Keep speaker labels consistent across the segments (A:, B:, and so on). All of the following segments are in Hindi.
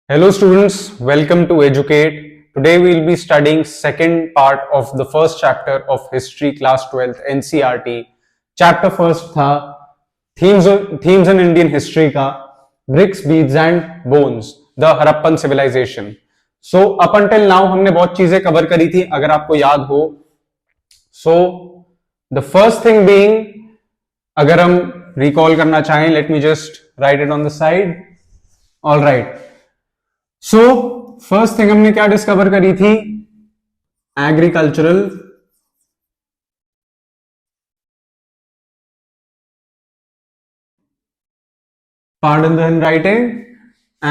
A: Hello students, welcome to Educate. Today we will be studying second part of the first chapter of History Class 12th NCERT. Chapter first था themes in Indian history का bricks, beads and bones, the Harappan civilization. So up until now हमने बहुत चीजें कवर करी थी अगर आपको याद हो. So the first thing being, अगर हम recall करना चाहें, let me just write it on the side. All right. So first thing हमने क्या डिस्कवर करी थी? Agricultural pardon the handwriting,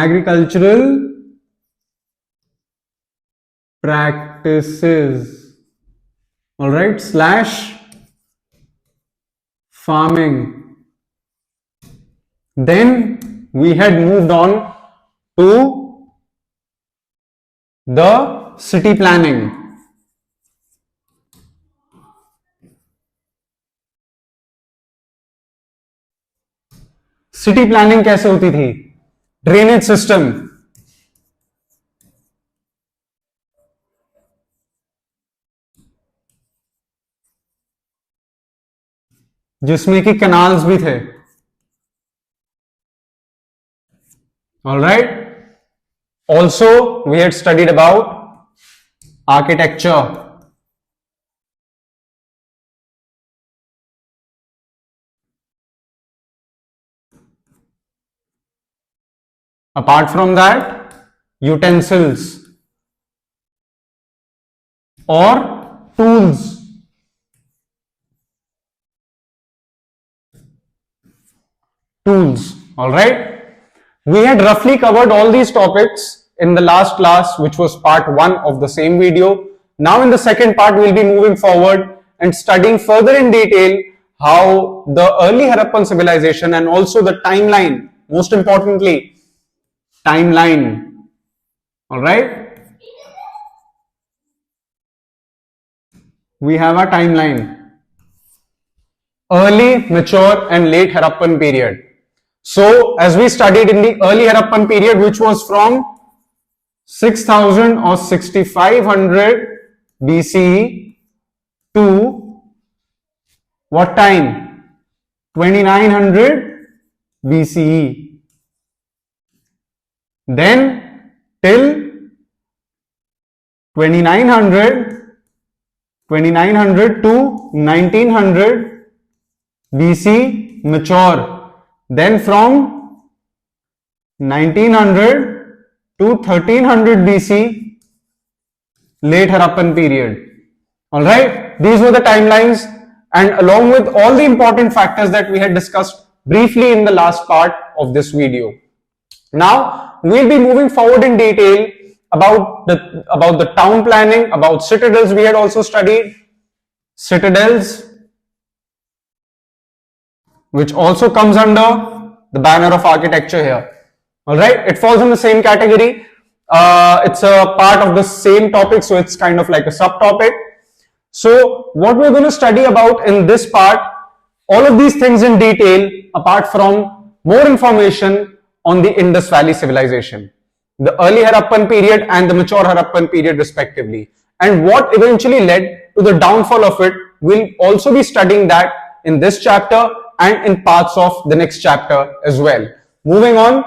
A: agricultural practices, all right, slash farming. Then we had moved on to the city planning. City planning कैसे होती थी? ड्रेनेज सिस्टम, जिसमें कि कैनाल्स भी थे. Alright. Also, we had studied about architecture. Apart from that, utensils or tools. All right. We had roughly covered all these topics in the last class, which was part 1 of the same video. Now in the second part, we'll be moving forward and studying further in detail how the early Harappan civilization and also the timeline, most importantly, timeline. All right. We have a timeline. Early, mature and late Harappan period. So, as we studied in the early Harappan period, which was from 6000 or 6500 BCE to what time? 2900 BCE. Then till 2900 to 1900 BC mature. Then from 1900 to 1300 BC late Harappan period. All right, these were the timelines, and along with all the important factors that we had discussed briefly in the last part of this video. Now we'll be moving forward in detail about the town planning, about citadels. We had also studied citadels, which also comes under the banner of architecture here. All right, it falls in the same category. It's a part of the same topic, so it's kind of like a subtopic. So what we're going to study about in this part, all of these things in detail, apart from more information on the Indus Valley civilization, the early Harappan period and the mature Harappan period respectively, and what eventually led to the downfall of it. We'll also be studying that in this chapter and in parts of the next chapter as well. Moving on.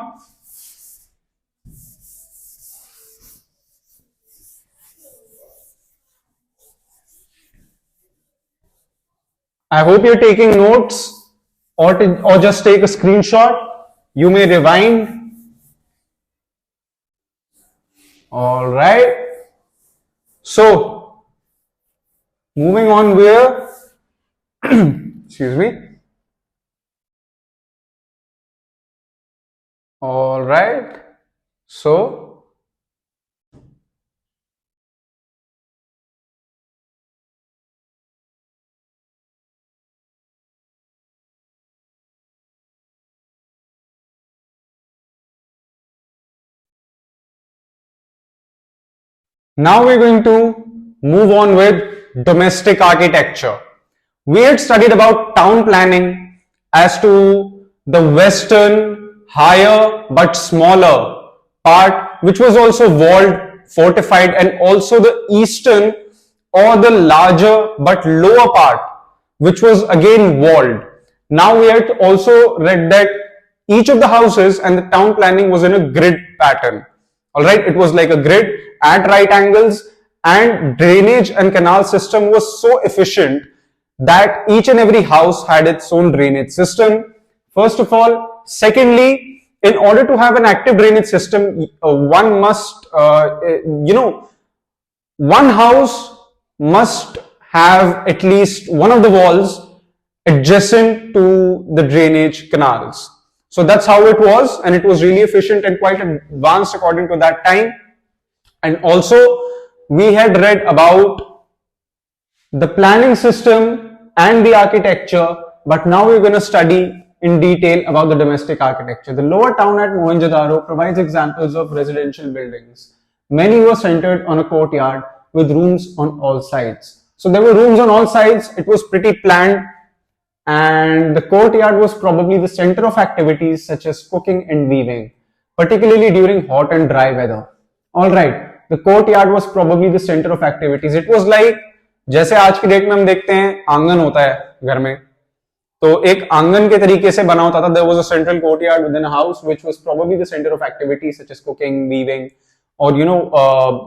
A: I hope you're taking notes or just take a screenshot. You may rewind. All right. So, moving on where, excuse me. All right. So, now we're going to move on with domestic architecture. We had studied about town planning as to the western, higher but smaller part which was also walled, fortified, and also the eastern or the larger but lower part which was again walled. Now we had also read that each of the houses and the town planning was in a grid pattern. Alright, it was like a grid at right angles, and drainage and canal system was so efficient that each and every house had its own drainage system. First of all. Secondly, in order to have an active drainage system, one must, one house must have at least one of the walls adjacent to the drainage canals. So that's how it was, and it was really efficient and quite advanced according to that time. And also, we had read about the planning system and the architecture, but now we're going to study in detail about the domestic architecture. The lower town at Mohenjo-daro provides examples of residential buildings. Many were centered on a courtyard with rooms on all sides. So there were rooms on all sides. It was pretty planned, and the courtyard was probably the center of activities such as cooking and weaving, particularly during hot and dry weather. Alright, the courtyard was probably the center of activities. It was like, जैसे आज की डेट में हम देखते हैं आंगन होता है घर में, तो एक आंगन के तरीके से बना होता था. There was a central courtyard within a house which was probably the center of activities such as cooking, weaving, or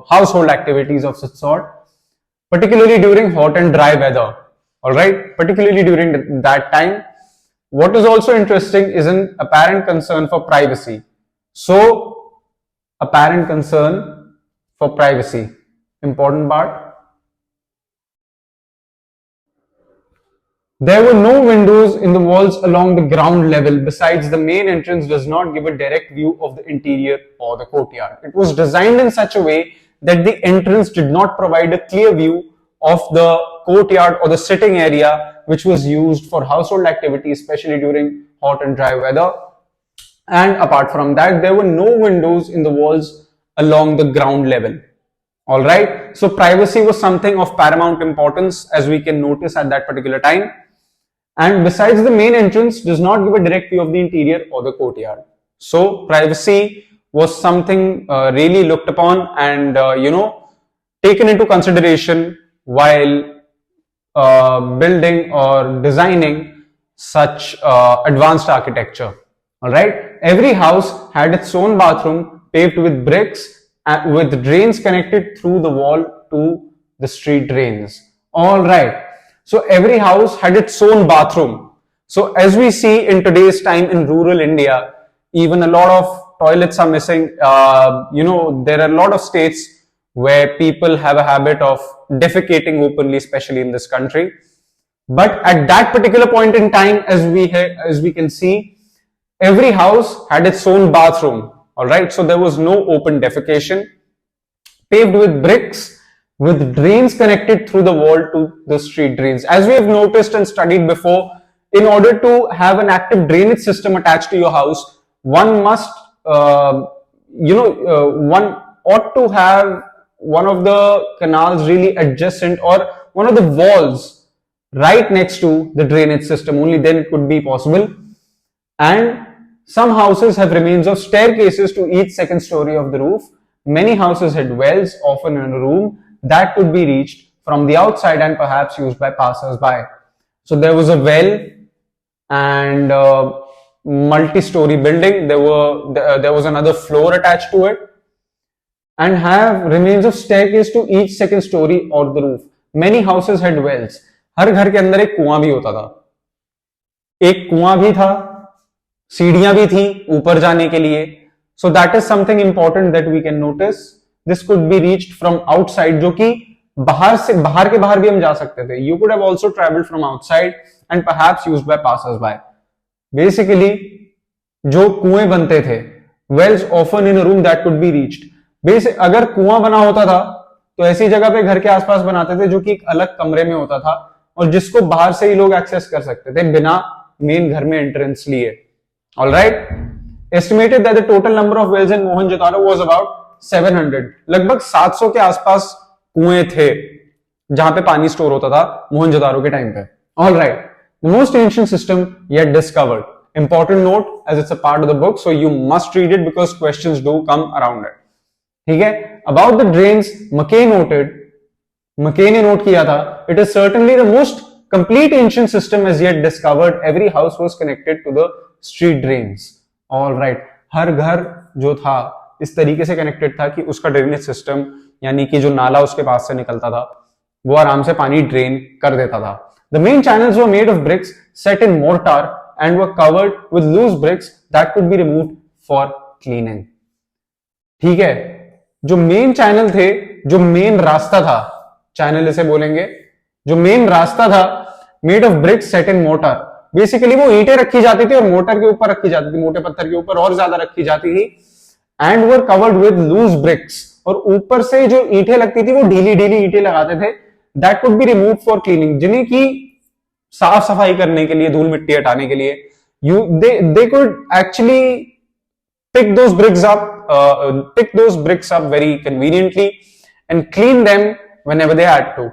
A: household activities of such sort, particularly during hot and dry weather. All right, particularly during that time. What is also interesting is an apparent concern for privacy. So, apparent concern for privacy, important part. There were no windows in the walls along the ground level. Besides, the main entrance does not give a direct view of the interior or the courtyard. It was designed in such a way that the entrance did not provide a clear view of the courtyard or the sitting area which was used for household activities, especially during hot and dry weather. And apart from that, there were no windows in the walls along the ground level. Alright, so privacy was something of paramount importance, as we can notice at that particular time. And besides, the main entrance does not give a direct view of the interior or the courtyard. So privacy was something really looked upon and taken into consideration while building or designing such advanced architecture. All right, every house had its own bathroom paved with bricks and with drains connected through the wall to the street drains. All right, so every house had its own bathroom. So as we see in today's time in rural India, even a lot of toilets are missing. There are a lot of states where people have a habit of defecating openly, especially in this country. But at that particular point in time, as we can see, every house had its own bathroom. All right, so there was no open defecation, paved with bricks, with drains connected through the wall to the street drains. As we have noticed and studied before, in order to have an active drainage system attached to your house, one must, one ought to have one of the canals really adjacent or one of the walls right next to the drainage system. Only then it could be possible. And some houses have remains of staircases to each second story of the roof. Many houses had wells, often in a room that could be reached from the outside and perhaps used by passers-by. So there was a well and multi-story building. There was another floor attached to it, and have remains of staircase to each second story or the roof. Many houses had wells. हर घर के अंदर एक कुआं भी होता था. एक कुआं भी था, सीढ़ियां भी थी ऊपर जाने के लिए. So that is something important that we can notice. This could be reached from outside, जो कि बाहर के बाहर भी हम जा सकते थे. You could have also traveled from outside and perhaps used by passers-by. Basically, जो कुएं बनते थे, wells often in a room that could be reached. अगर कुआं बना होता था तो ऐसी जगह पे घर के आसपास बनाते थे जो कि एक अलग कमरे में होता था और जिसको बाहर से ही लोग एक्सेस कर सकते थे बिना मेन घर में एंट्रेंस लिए. All right, estimated that the total number of wells in Mohenjo-daro was about 700. लगभग 700 के आसपास कुएं थे जहां पे पानी स्टोर होता था मोहनजोदारो के टाइम पे. All right, the most ancient system yet discovered. Important note, as it's a part of the book, so you must read it because questions do come around it. ठीक है. About the drains, Mackay ने नोट किया था, it is certainly the most complete ancient system as yet discovered. Every house was connected to the street drains. All right. हर घर जो था इस तरीके से कनेक्टेड था कि उसका ड्रेनेज सिस्टम, यानी कि जो नाला उसके पास से निकलता था, वो आराम से पानी ड्रेन कर देता था. The main channels were made of bricks set in mortar and were covered with loose bricks that could be removed for cleaning. ठीक है. जो मेन चैनल थे, जो मेन रास्ता था, चैनल इसे बोलेंगे, जो मेन रास्ता था, made of BRICS set in motor. Basically वो ईंटें रखी जाती थी और मोटर के ऊपर रखी जाती थी, मोटे पत्थर के ऊपर और ज्यादा रखी जाती थी. And were covered with loose bricks, और ऊपर से जो ईंटें लगती थी वो ढीली ढीली ईंटें लगाते थे. That could be remove for cleaning, जिन्हें की साफ सफाई करने के लिए, धूल मिट्टी हटाने के लिए. They could actually pick those bricks up very conveniently and clean them whenever they had to.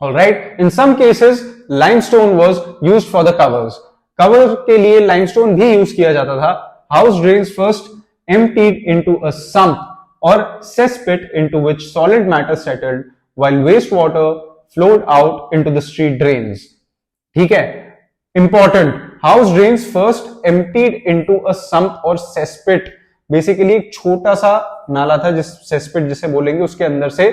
A: All right. In some cases, limestone was used for the covers. Cover के लिए limestone भी use किया जाता था. House drains first emptied into a sump or cesspit into which solid matter settled, while wastewater flowed out into the street drains. ठीक है. Important. House drains first emptied into a sump or cesspit. Basically एक छोटा सा नाला था, जिस cesspit जिसे बोलेंगे, उसके अंदर से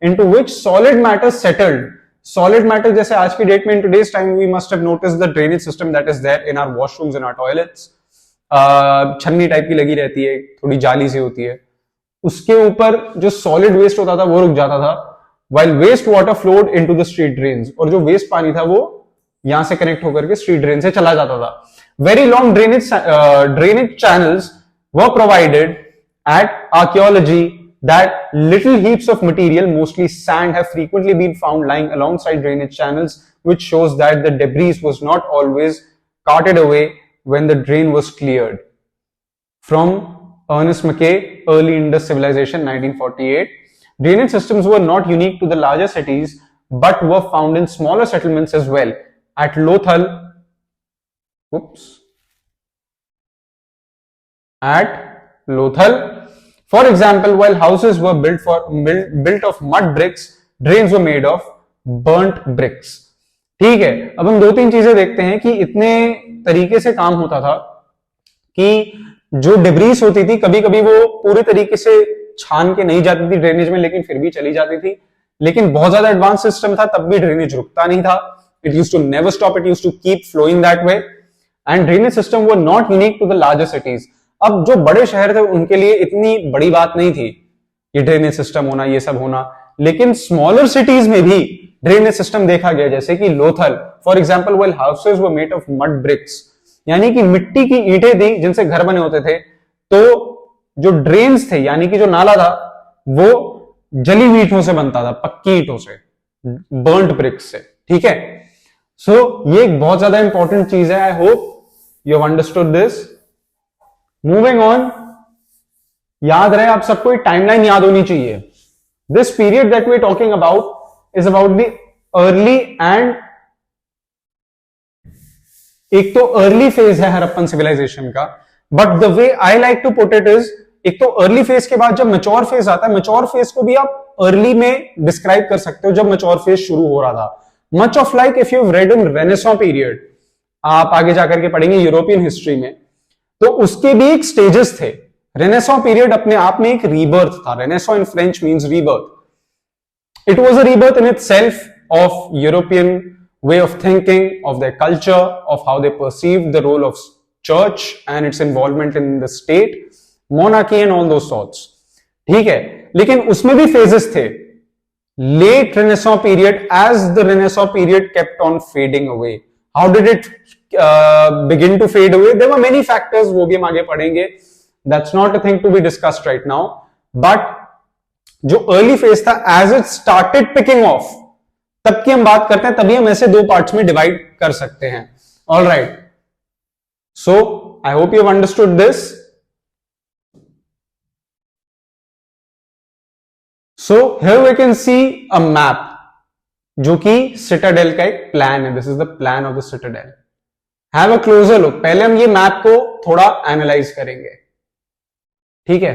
A: into which solid matter settled. Solid matter जैसे आज की डेट में in today's time we must have noticed the drainage system that is there in our washrooms, in our toilets. छन्नी टाइप की लगी रहती है, थोड़ी जाली सी होती है. उसके ऊपर जो solid waste होता था वो रुक जाता था, while waste water flowed into the street drains. और जो waste पानी था वो यहां से कनेक्ट होकर के स्ट्रीट ड्रेन से चला जाता था. Very long drainage channels were provided at archaeology that little heaps of material, mostly sand, have frequently been found lying alongside drainage channels, which shows that the debris was not always carted away when the drain was cleared. From Ernest Mackay, Early Indus Civilization, 1948. Drainage systems were not unique to the larger cities, but were found in smaller settlements as well. At Lothal, for example, while houses were built of mud bricks, drains were made of burnt bricks. ठीक है. अब हम दो तीन चीजें देखते हैं कि इतने तरीके से काम होता था कि जो डिब्रीज होती थी, कभी कभी वो पूरी तरीके से छान के नहीं जाती थी ड्रेनेज में, लेकिन फिर भी चली जाती थी. लेकिन बहुत ज्यादा एडवांस सिस्टम था, तब भी ड्रेनेज रुकता नहीं था. It used to never stop. It used to keep flowing that way. And drainage system were not unique to the larger cities. अब जो बड़े शहर थे उनके लिए इतनी बड़ी बात नहीं थी ये ड्रेनेज सिस्टम होना, ये सब होना. लेकिन स्मॉलर सिटीज में भी ड्रेनेज सिस्टम देखा गया, जैसे कि Lothal. For example, well houses were made of mud bricks, यानी कि मिट्टी की ईंटें थी जिनसे घर बने होते थे. तो जो ड्रेन्स थे, यानी कि जो नाला था, वो जली हुई ईंटों से बनता था, पक्की ईंटों से, बर्न्ड ब्रिक्स से. ठीक है. सो ये एक बहुत ज्यादा इंपॉर्टेंट चीज है. I hope you have understood this. Moving on. याद रहे आप सबको, एक टाइमलाइन याद होनी चाहिए. This period that we are talking about is about the early and, एक तो अर्ली फेज है हड़प्पन सिविलाइजेशन का, but the way I like to put it is, एक तो अर्ली फेज के बाद जब मैच्योर फेज आता है, मैच्योर फेज को भी आप अर्ली में डिस्क्राइब कर सकते हो, जब मैच्योर फेज शुरू हो रहा था. Much of like if you read in renaissance period, आप आगे जाकर के पढ़ेंगे यूरोपियन हिस्ट्री में, तो उसके भी एक स्टेजेस थे. रेनेसां पीरियड अपने आप में एक रीबर्थ था. Renaissance in French means rebirth. It was a rebirth in itself of European way of thinking, of their culture, of how they perceive the role of church and its involvement in the state, monarchy and all those sorts. ठीक है. लेकिन उसमें भी फेजेस थे. Late Renaissance period, as the Renaissance period kept on fading away. How did it begin to fade away? There were many factors, वो भी हम आगे पढ़ेंगे. That's not a thing to be discussed right now. But जो early phase था, as it started picking off, तब की हम बात करते हैं, तभी हम ऐसे दो पार्ट्स में डिवाइड कर सकते हैं. All right. So I hope you have understood this. So here we can see a map, जो कि सिटाडेल का एक प्लान है. This is the plan of the Citadel. Have a closure look. पहले हम ये मैप को थोड़ा एनालाइज करेंगे, ठीक है।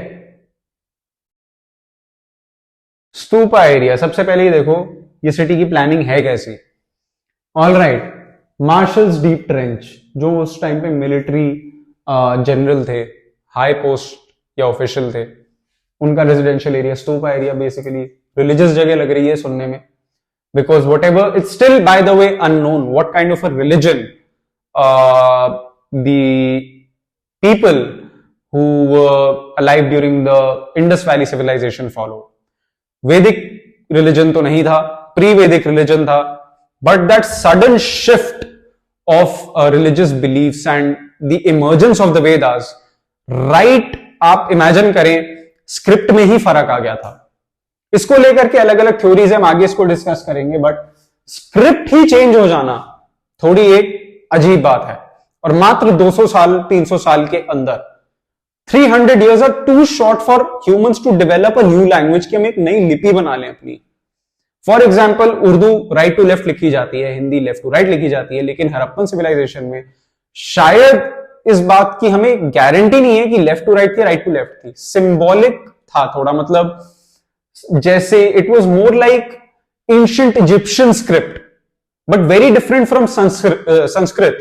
A: स्तूपा एरिया, सबसे पहले ये देखो ये सिटी की प्लानिंग है कैसी। All right, marshals deep trench, जो उस टाइम पे मिलिट्री जनरल थे, हाई पोस्ट या ऑफिशियल थे, उनका residential area. Stupa area basically religious जगह लग रही है सुनने में, because whatever it's still by the way unknown what kind of a religion the people who were alive during the Indus Valley civilization follow. Vedic religion तो नहीं था, pre-Vedic religion था, but that sudden shift of religious beliefs and the emergence of the Vedas, right, आप imagine करें स्क्रिप्ट में ही फर्क आ गया था। इसको लेकर के अलग अलग थ्योरीज हम आगे इसको डिस्कस करेंगे, बट स्क्रिप्ट ही चेंज हो जाना थोड़ी एक अजीब बात है। और मात्र 200 साल 300 साल के अंदर 300 years are too short for humans to develop a new language की हम एक नई लिपि बना लें अपनी। For example Urdu right to left लिखी जाती है, हिंदी लेफ्ट टू राइट लिखी जाती है, लेकिन हड़प्पन सिविलाइजेशन में शायद इस बात की हमें गारंटी नहीं है कि लेफ्ट टू राइट थी, राइट टू लेफ्ट थी। सिंबॉलिक था थोड़ा, मतलब जैसे it was more like ancient Egyptian script, but very different from Sanskrit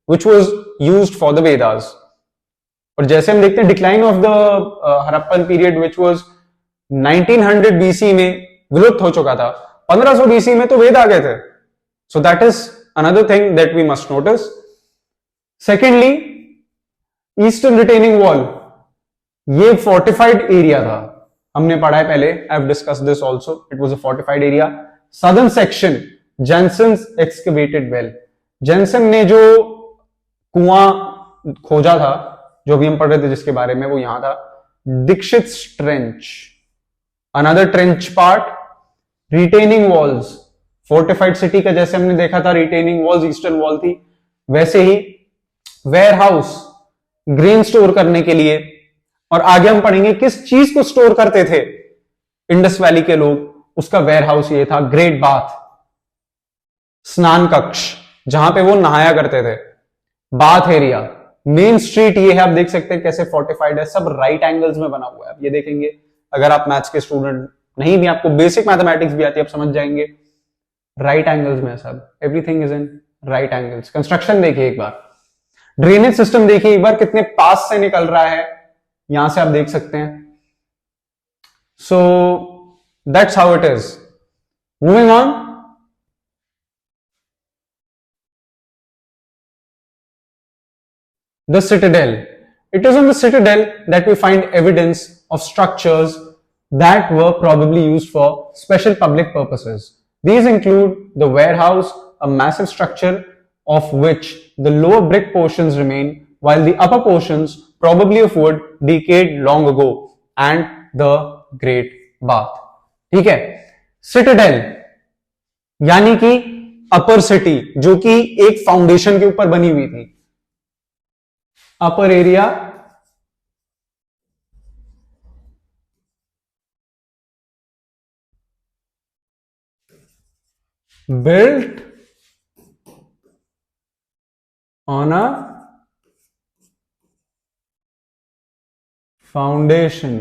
A: which was used for the Vedas. और जैसे हम देखते हैं decline of the Harappan period which was 1900 BC में विलुप्त हो चुका था, 1500 बीसी में तो वेद आ गए थे। So that is another thing that we must notice. Secondly, eastern retaining wall, ये फोर्टिफाइड एरिया था, हमने पढ़ा है पहले, I have discussed this also, it was a fortified area. Southern section, Jansen's excavated well, Jansen ने जो कुआं खोजा था, जो भी हम पढ़ रहे थे जिसके बारे में, वो यहां था। Dikshit trench, another trench part. Retaining walls, fortified city का जैसे हमने देखा था रिटेनिंग वॉल्स ईस्टर्न वॉल थी, वैसे ही वेयर हाउस, ग्रेन स्टोर करने के लिए। और आगे हम पढ़ेंगे किस चीज को स्टोर करते थे इंडस वैली के लोग, उसका वेयर हाउस ये था। ग्रेट बाथ, स्नान कक्ष, जहां पे वो नहाया करते थे। बाथ एरिया, मेन स्ट्रीट ये है, आप देख सकते हैं कैसे फोर्टिफाइड है, सब राइट एंगल्स में बना हुआ है। आप ये देखेंगे, अगर आप मैथ्स के स्टूडेंट नहीं भी, आपको बेसिक मैथमेटिक्स भी आती है, आप समझ जाएंगे राइट एंगल्स में सब, everything is in right angles. Construction देखिए एक बार, ड्रेनेज सिस्टम देखिए एक बार, कितने पास से निकल रहा है, यहां से आप देख सकते हैं। So that's how it is. Moving on, the citadel. It is on the citadel that we find evidence of structures that were probably used for special public purposes. These include the warehouse, a massive structure of which the lower brick portions remain, while the upper portions, probably of wood, decayed long ago, and the Great Bath. ठीक है, citadel यानी कि अपर सिटी, जो कि एक फाउंडेशन के ऊपर बनी हुई थी। Upper area, built on a foundation.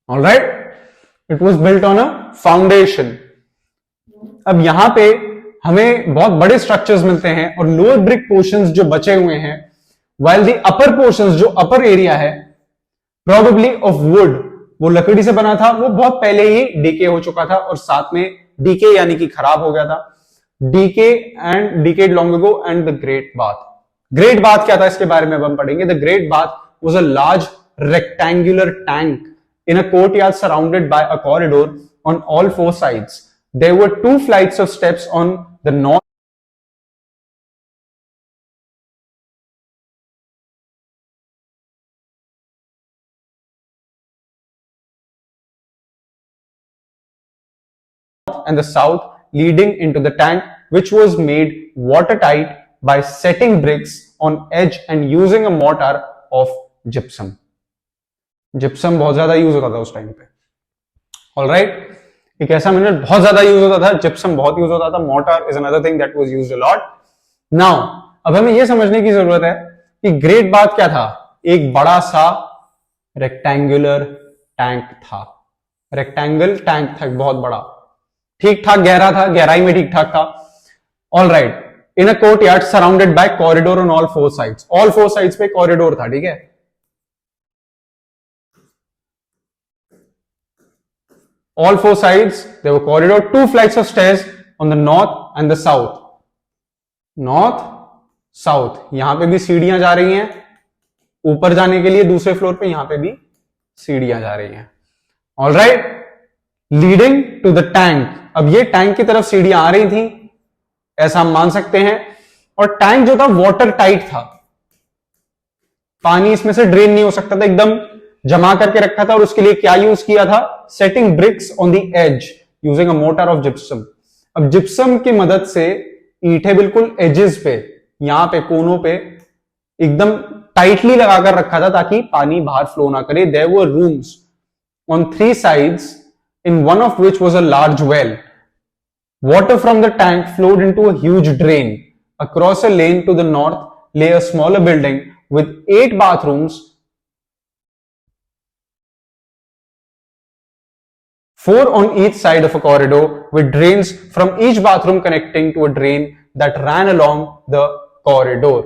A: All right, it was built on a foundation. अब यहां पे हमें बहुत बड़े स्ट्रक्चर्स मिलते हैं और लोअर ब्रिक पोर्शंस जो बचे हुए हैं, while the upper portions, जो अपर एरिया है, probably of wood, वो लकड़ी से बना था, वो बहुत पहले ही डीके हो चुका था, और साथ में डीके यानी कि खराब हो गया था। Decay and decayed long ago. And the great bath, great bath क्या था इसके बारे में अब हम पढ़ेंगे। The great bath was a large rectangular tank in a courtyard surrounded by a corridor on all four sides. There were 2 flights of steps on the north and the south leading into the tank, which was made watertight by setting bricks on edge and using a mortar of gypsum. Gypsum बहुत ज्यादा यूज होता था उस टाइम पे। ऑलराइट, एक ऐसा मिनरल बहुत ज्यादा यूज होता था, जिप्सम बहुत यूज होता था। Mortar is another thing that was used a lot. Now अब हमें यह समझने की जरूरत है कि ग्रेट बाथ क्या था। एक बड़ा सा रेक्टेंगुलर टैंक था, रेक्टेंगल टैंक था बहुत बड़ा, ठीक ठाक गहरा था, गहराई में ठीक ठाक था। All right, in a court yard surrounded by corridor on all four sides, all four sides पे कॉरिडोर था, ठीक है। All four sides there were corridor, two flights of stairs on the north and the south. North south, यहां पे भी सीढ़ियां जा रही हैं ऊपर जाने के लिए दूसरे फ्लोर पे, यहां पे भी सीढ़ियां जा रही हैं। All right, leading to the tank, अब ये टैंक की तरफ सीढ़ियां आ रही थी ऐसा हम मान सकते हैं। और टैंक जो था वाटर टाइट था, पानी इसमें से ड्रेन नहीं हो सकता था, एकदम जमा करके रखा था। और उसके लिए क्या यूज किया था, setting bricks on the edge using a mortar of gypsum. अब जिप्सम की मदद से ईंटें बिल्कुल एजेस पे, यहां पे कोनों पे एकदम टाइटली लगाकर रखा था ताकि पानी बाहर फ्लो ना करे। There were rooms on three sides in one of which was a large well. Water from the tank flowed into a huge drain. Across a lane to the north lay a smaller building with 8 bathrooms, 4 on each side of a corridor, with drains from each bathroom connecting to a drain that ran along the corridor.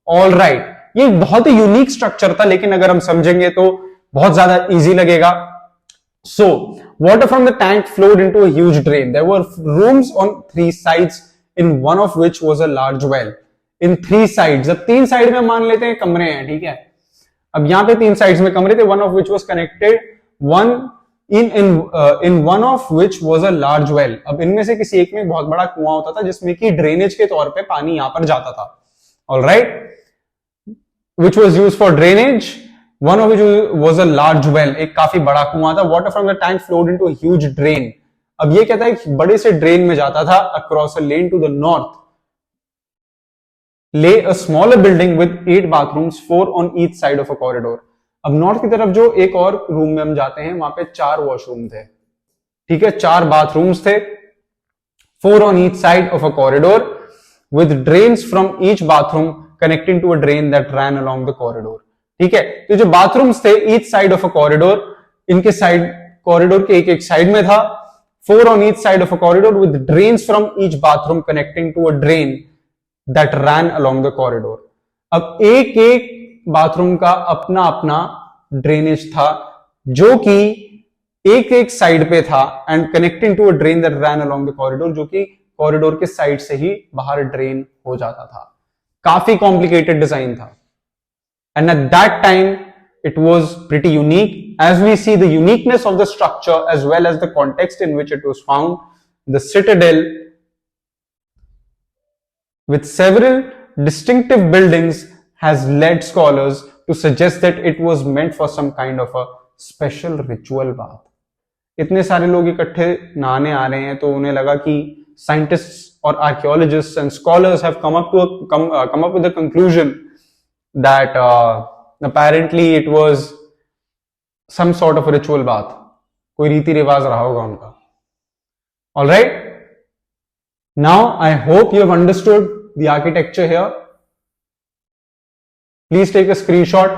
A: All right, ये बहुत ही यूनिक स्ट्रक्चर था, लेकिन अगर हम समझेंगे तो बहुत ज्यादा इजी लगेगा। So, water from the tank flowed into a huge drain. There were rooms on 3 sides, in one of which was a large well. In 3 sides, अब 3 साइड में मान लेते हैं कमरे हैं, ठीक है। अब यहां पे 3 साइड्स में कमरे थे, one of which was connected, in one of which was a large well. अब इनमें से किसी एक में बहुत बड़ा कुआं होता था जिसमें कि ड्रेनेज के तौर पे पानी यहां पर जाता था। All right, which was used for drainage. One of which was a large well, एक काफी बड़ा कुआं था। Water from the tank flowed into a huge drain. अब ये कहता है एक बड़े से ड्रेन में जाता था। Across a lane to the north lay a smaller building with 8 bathrooms, 4 on each side of a corridor. अब नॉर्थ की तरफ जो एक और रूम में हम जाते हैं, वहां पे 4 वॉशरूम थे, ठीक है, 4 बाथरूम्स थे, 4 on each side of a corridor with drains from each bathroom connecting to a drain that ran along the corridor. ठीक है, तो जो बाथरूम्स थे each side of a corridor, इनके साइड कॉरिडोर के एक एक साइड में था। 4 on each side of a corridor with drains from each bathroom connecting to a drain that ran along the corridor. अब एक एक बाथरूम का अपना अपना ड्रेनेज था जो कि एक एक साइड पे था, and connecting to a drain that ran along the corridor, जो कि कॉरिडोर के साइड से ही बाहर ड्रेन हो जाता था। काफी कॉम्प्लिकेटेड डिजाइन था। And at that time, it was pretty unique. As we see the uniqueness of the structure as well as the context in which it was found, the citadel, with several distinctive buildings, has led scholars to suggest that it was meant for some kind of a special ritual bath. इतने सारे लोग इकट्ठे नहाने आ रहे हैं तो उन्हें लगा कि scientists or archaeologists and scholars have come up with a conclusion that apparently it was some sort of a ritual bath. कोई रीति रिवाज रहा होगा उनका। All right, now I hope you have understood the architecture here. Please take a screenshot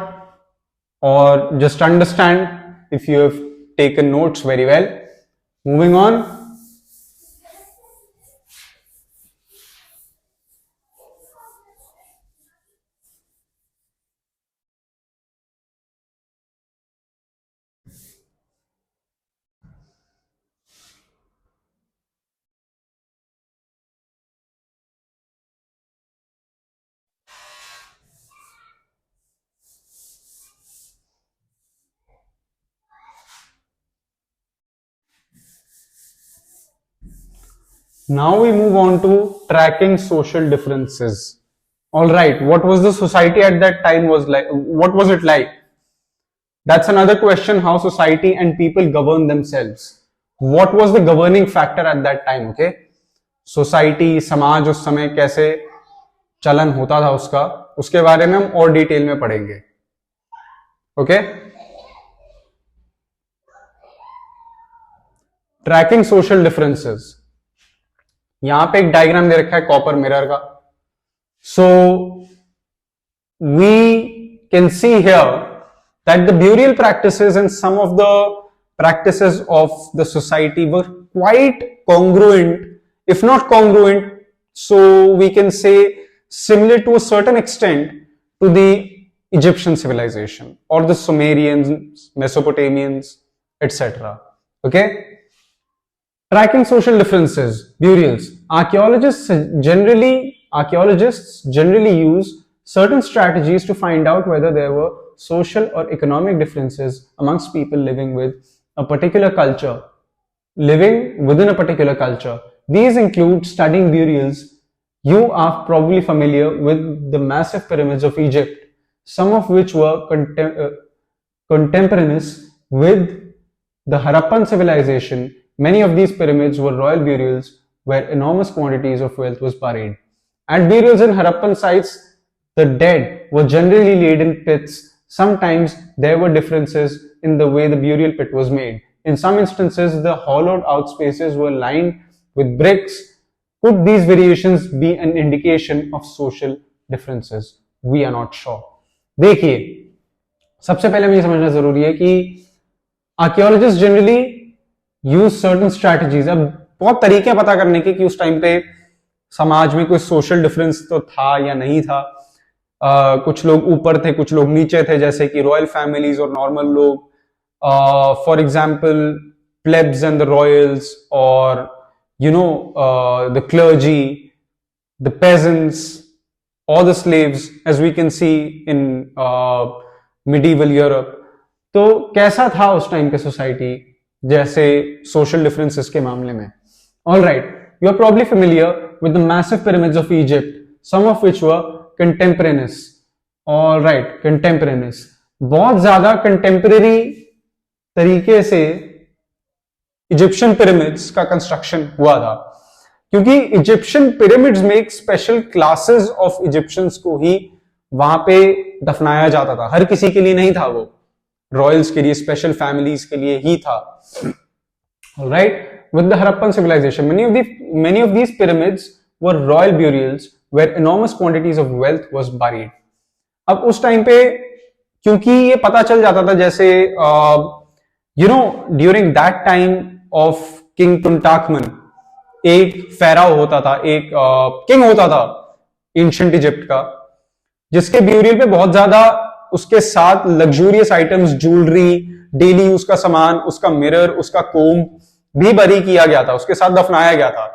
A: or just understand if you have taken notes very well. Moving on, now we move on to tracking social differences. All right, what was the society at that time was like? What was it like? That's another question, how society and people govern themselves. What was the governing factor at that time? Okay, society, समाज उस समय कैसे चलन होता था उसका, उसके बारे में हम और डिटेल में पढ़ेंगे। Okay, tracking social differences. यहां पे एक डायग्राम दे रखा है कॉपर मिरर का। So we can see here that the burial practices and some of the practices of the society were quite congruent, if not congruent, so we can say similar to a certain extent to the Egyptian civilization or the Sumerians, Mesopotamians, etc. Okay? Tracking social differences, burials. Archaeologists generally use certain strategies to find out whether there were social or economic differences amongst people living with a particular culture, living within a particular culture. These include studying burials. You are probably familiar with the massive pyramids of Egypt, some of which were contemporaneous with the Harappan civilization. Many of these pyramids were royal burials where enormous quantities of wealth was buried. At burials in Harappan sites, the dead were generally laid in pits. Sometimes there were differences in the way the burial pit was made. In some instances, the hollowed out spaces were lined with bricks. Could these variations be an indication of social differences? We are not sure. देखिए, सबसे पहले हमें समझना जरूरी है कि archaeologist generally use certain strategies. अब बहुत तरीके हैं पता करने के कि उस टाइम पे समाज में कोई सोशल डिफरेंस तो था या नहीं था. कुछ लोग ऊपर थे, कुछ लोग नीचे थे, जैसे कि रॉयल फैमिलीज और नॉर्मल लोग. For example plebs and the royals, or the clergy, the peasants, or the slaves, as we can see in medieval Europe. तो कैसा था उस टाइम पे सोसाइटी जैसे सोशल डिफरेंसेस के मामले में? All right, you are probably familiar with the massive pyramids of Egypt, some of which were contemporaneous. All right, contemporaneous. बहुत ज्यादा कंटेम्परेरी तरीके से इजिप्शियन पिरामिड्स का कंस्ट्रक्शन हुआ था, क्योंकि इजिप्शियन पिरामिड्स में एक स्पेशल क्लासेस ऑफ इजिप्शियंस को ही वहां पे दफनाया जाता था. हर किसी के लिए नहीं था, वो रॉयल्स के लिए, स्पेशल फैमिलीज के लिए ही था. Right, with the Harappan civilization, many of these pyramids were royal burials where enormous quantities of wealth was buried. अब उस टाइम पे क्योंकि ये पता चल जाता था, जैसे during that time of king Tutankhamun, एक फेराओ होता था, एक किंग होता था एंशिएंट इजिप्ट का, जिसके ब्यूरियल पे बहुत ज्यादा उसके साथ luxurious items, jewellery, daily use का सामान, उसका मिरर, उसका कोम भी बरी किया गया था, उसके साथ दफनाया गया था.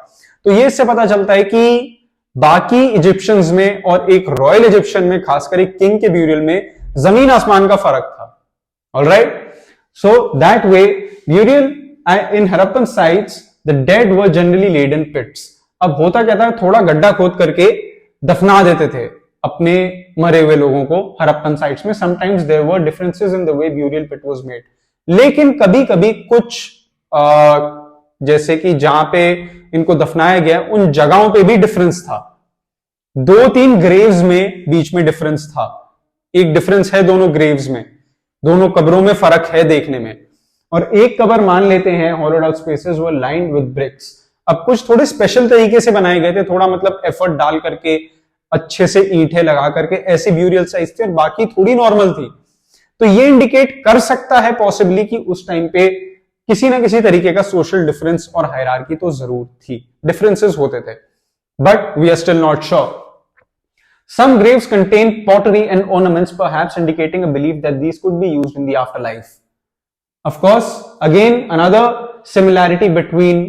A: तो ये इससे पता चलता है कि बाकी इजिप्शियंस में और एक रॉयल इजिप्शियन में, खासकर एक किंग के ब्यूरियल में जमीन आसमान का फर्क था. Alright, so that way burial in Harappan sites the dead were generally laid in pits. अब होता क्या था, थोड़ा गड्ढा खोद करके दफना देते थे अपने मरे हुए लोगों को हरप्पन साइट्स में. Sometimes there were differences in the way burial pit was made, लेकिन कभी कभी कुछ जैसे कि जहां पे इनको दफनाया गया उन जगहों पे भी डिफरेंस था. 2-3 ग्रेव्स में बीच में डिफरेंस था. एक डिफरेंस है दोनों ग्रेव्स में, दोनों कब्रों में फर्क है देखने में. और एक कब्र मान लेते हैं hollowed out spaces were lined with bricks. अब कुछ थोड़े स्पेशल तरीके से बनाए गए थे, थोड़ा मतलब एफर्ट डाल करके, अच्छे से ईंटें लगा करके, ऐसी ब्यूरियल साइज थी, और बाकी थोड़ी नॉर्मल थी. तो ये इंडिकेट कर सकता है पॉसिबली कि उस टाइम पे किसी ना किसी तरीके का सोशल डिफरेंस और हायरार्की तो जरूर थी, डिफरेंसेस होते थे, but we are still not sure. Some graves contain pottery and ornaments, perhaps indicating a belief that these could be used in the afterlife. Of course, again another similarity between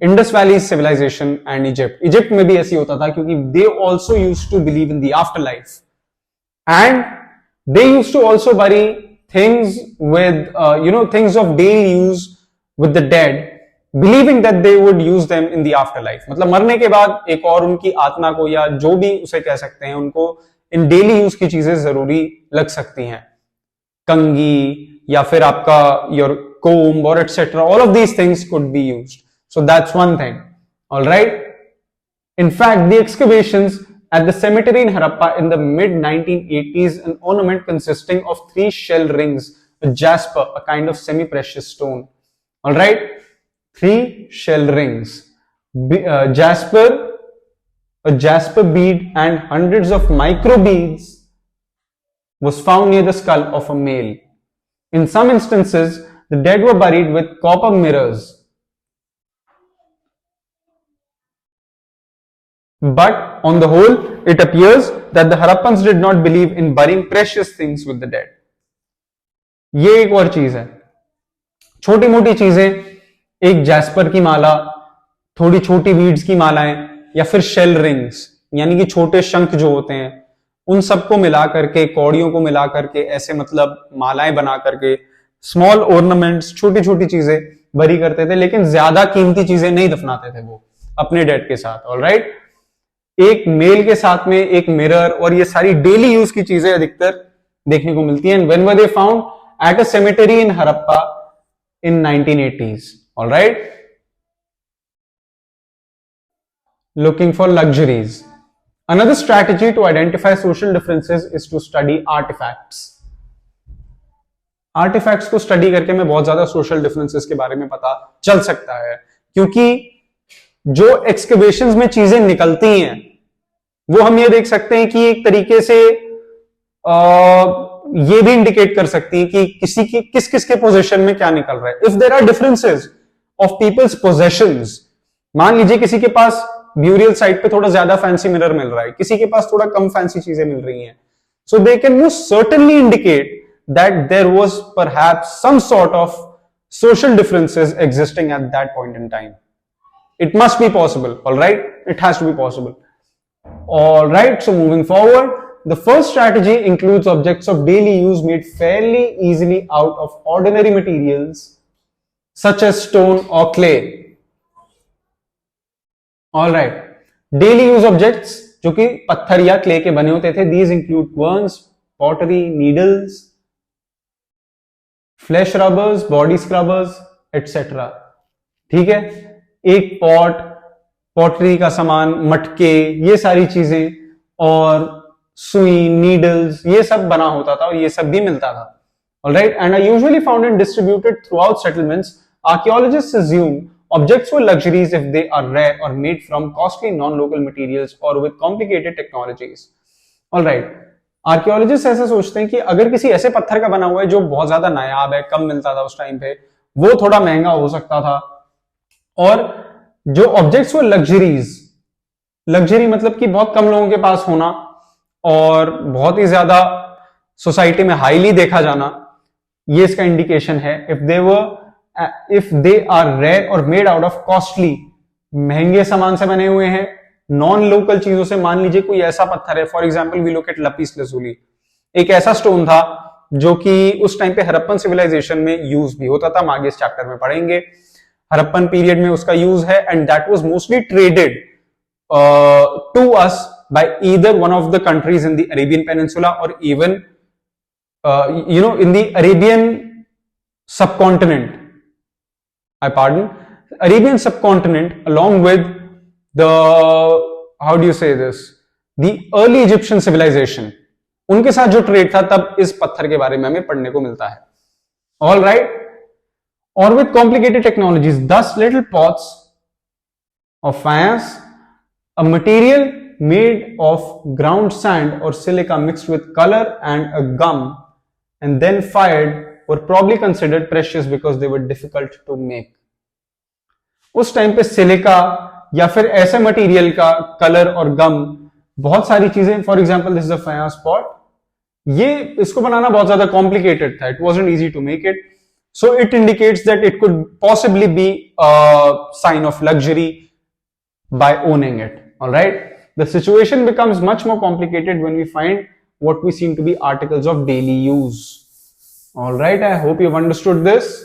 A: Indus Valley civilization and Egypt. Egypt में भी ऐसी होता था, क्योंकि they also used to believe in the afterlife, and they used to also bury things with things of daily use with the dead, believing that they would use them in the afterlife. मतलब मरने के बाद एक और उनकी आत्मा को, या जो भी उसे कह सकते हैं, उनको इन डेली यूज की चीजें जरूरी लग सकती हैं. कंगी, या फिर आपका your comb or etc. All of these things could be used. So that's one thing. All right. In fact, the excavations at the cemetery in Harappa in the mid 1980s, an ornament consisting of 3 shell rings, a jasper, a kind of semi-precious stone. All right. 3 shell rings. Jasper a jasper bead and hundreds of micro beads was found near the skull of a male. In some instances, the dead were buried with copper mirrors. But on the whole, it appears that the Harappans did not believe in burying precious things with the dead. ये एक और चीज है, छोटी मोटी चीजें, एक जैस्पर की माला, थोड़ी छोटी बीड्स की मालाएं, या फिर शेल रिंग्स यानी कि छोटे शंख जो होते हैं, उन सबको मिला करके, कौड़ियों को मिला करके ऐसे मतलब मालाएं बना करके, स्मॉल ऑर्नामेंट्स, छोटी छोटी चीजें बरी करते थे, लेकिन ज्यादा कीमती चीजें नहीं दफनाते थे वो अपने डेड के साथ. ऑलराइट, एक मेल के साथ में एक मिरर और ये सारी डेली यूज की चीजें अधिकतर देखने को मिलती हैं. When were they found at a cemetery in Harappa in 1980s. All right, looking for luxuries. Another strategy to identify social differences is to study artifacts. Artifacts को स्टडी करके हमें बहुत ज्यादा सोशल डिफरेंसेस के बारे में पता चल सकता है, क्योंकि जो एक्सकवेशंस में चीजें निकलती हैं वो हम ये देख सकते हैं कि एक तरीके से ये भी इंडिकेट कर सकती है कि किसी की किस किस के पोजीशन में क्या निकल रहा है. If there are differences of people's possessions, मान लीजिए किसी के पास ब्यूरियल साइट पे थोड़ा ज्यादा फैंसी मिरर मिल रहा है, किसी के पास थोड़ा कम फैंसी चीजें मिल रही हैं, so they can most certainly indicate that there was perhaps some sort of social differences existing at that point in time. It must be possible. All right, it has to be possible. All right, so moving forward, the first strategy includes objects of daily use made fairly easily out of ordinary materials such as stone or clay. All right, daily use objects जो कि पत्थर या क्ले के बने होते थे, these include querns, pottery, needles, flesh rubbers, body scrubbers, etc. ठीक है, एक पॉट, पॉटरी का सामान, मटके, ये सारी चीजें, और सुई, नीडल्स, ये सब बना होता था और ये सब भी मिलता था. Alright, and are usually found and distributed throughout settlements. Archaeologists assume objects were luxuries if they are rare or made from costly non-local materials or with complicated technologies. Alright, archaeologist ऐसा सोचते हैं कि अगर किसी ऐसे पत्थर का बना हुआ है जो बहुत ज्यादा नायाब है, कम मिलता था उस टाइम पे, वो थोड़ा महंगा हो सकता था. और जो ऑब्जेक्ट्स वो लग्जरीज, लग्जरी मतलब कि बहुत कम लोगों के पास होना और बहुत ही ज्यादा सोसाइटी में हाईली देखा जाना, ये इसका इंडिकेशन है. इफ दे आर रेयर और मेड आउट ऑफ कॉस्टली, महंगे सामान से बने हुए हैं, नॉन लोकल चीजों से. मान लीजिए कोई ऐसा पत्थर है, for example we look at lapis lazuli, एक ऐसा स्टोन था जो कि उस टाइम पे हरप्पन सिविलाइजेशन में यूज भी होता था, हम आगे इस चैप्टर में पढ़ेंगे. हरप्पन पीरियड में उसका यूज है, and that was mostly traded to us by either one of the countries in the Arabian Peninsula or even in the Arabian subcontinent. Arabian subcontinent, along with the, how do you say this, the early Egyptian civilization. उनके साथ जो ट्रेड था तब इस पत्थर के बारे में हमें पढ़ने को मिलता है. All right, or with complicated technologies, thus little pots of faience, a material made of ground sand or silica mixed with color and a gum and then fired, were probably considered precious because they were difficult to make. उस टाइम पे सिलिका या फिर ऐसे मटेरियल का कलर और गम, बहुत सारी चीजें, for example this is a faience pot, ये इसको बनाना बहुत ज्यादा कॉम्प्लिकेटेड था. It wasn't easy to make it, so it indicates that it could possibly be a sign of luxury by owning it. All right, the situation becomes much more complicated when we find what we seem to be articles of daily use. All right, I hope you've understood this.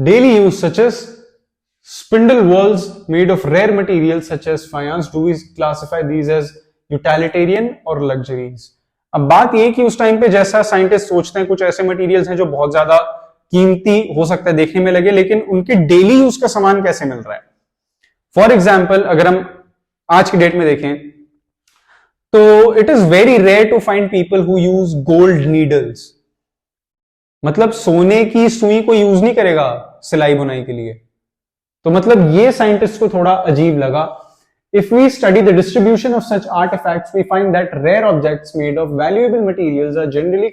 A: Daily use such as spindle whorls made of rare materials such as faience. Do we classify these as utilitarian or luxuries? अब बात ये कि उस टाइम पे जैसा साइंटिस्ट सोचते हैं कुछ ऐसे मटेरियल्स हैं जो बहुत ज्यादा कीमती हो सकता है देखने में लगे, लेकिन उनके डेली यूज का सामान कैसे मिल रहा है। फॉर एग्जाम्पल अगर हम आज की डेट में देखें तो it is very rare to find people who use gold needles, मतलब सोने की सुई को यूज नहीं करेगा सिलाई बुनाई के लिए। तो मतलब ये साइंटिस्ट को थोड़ा अजीब लगा। If we study the distribution of such artifacts, we find that rare objects made of valuable materials are generally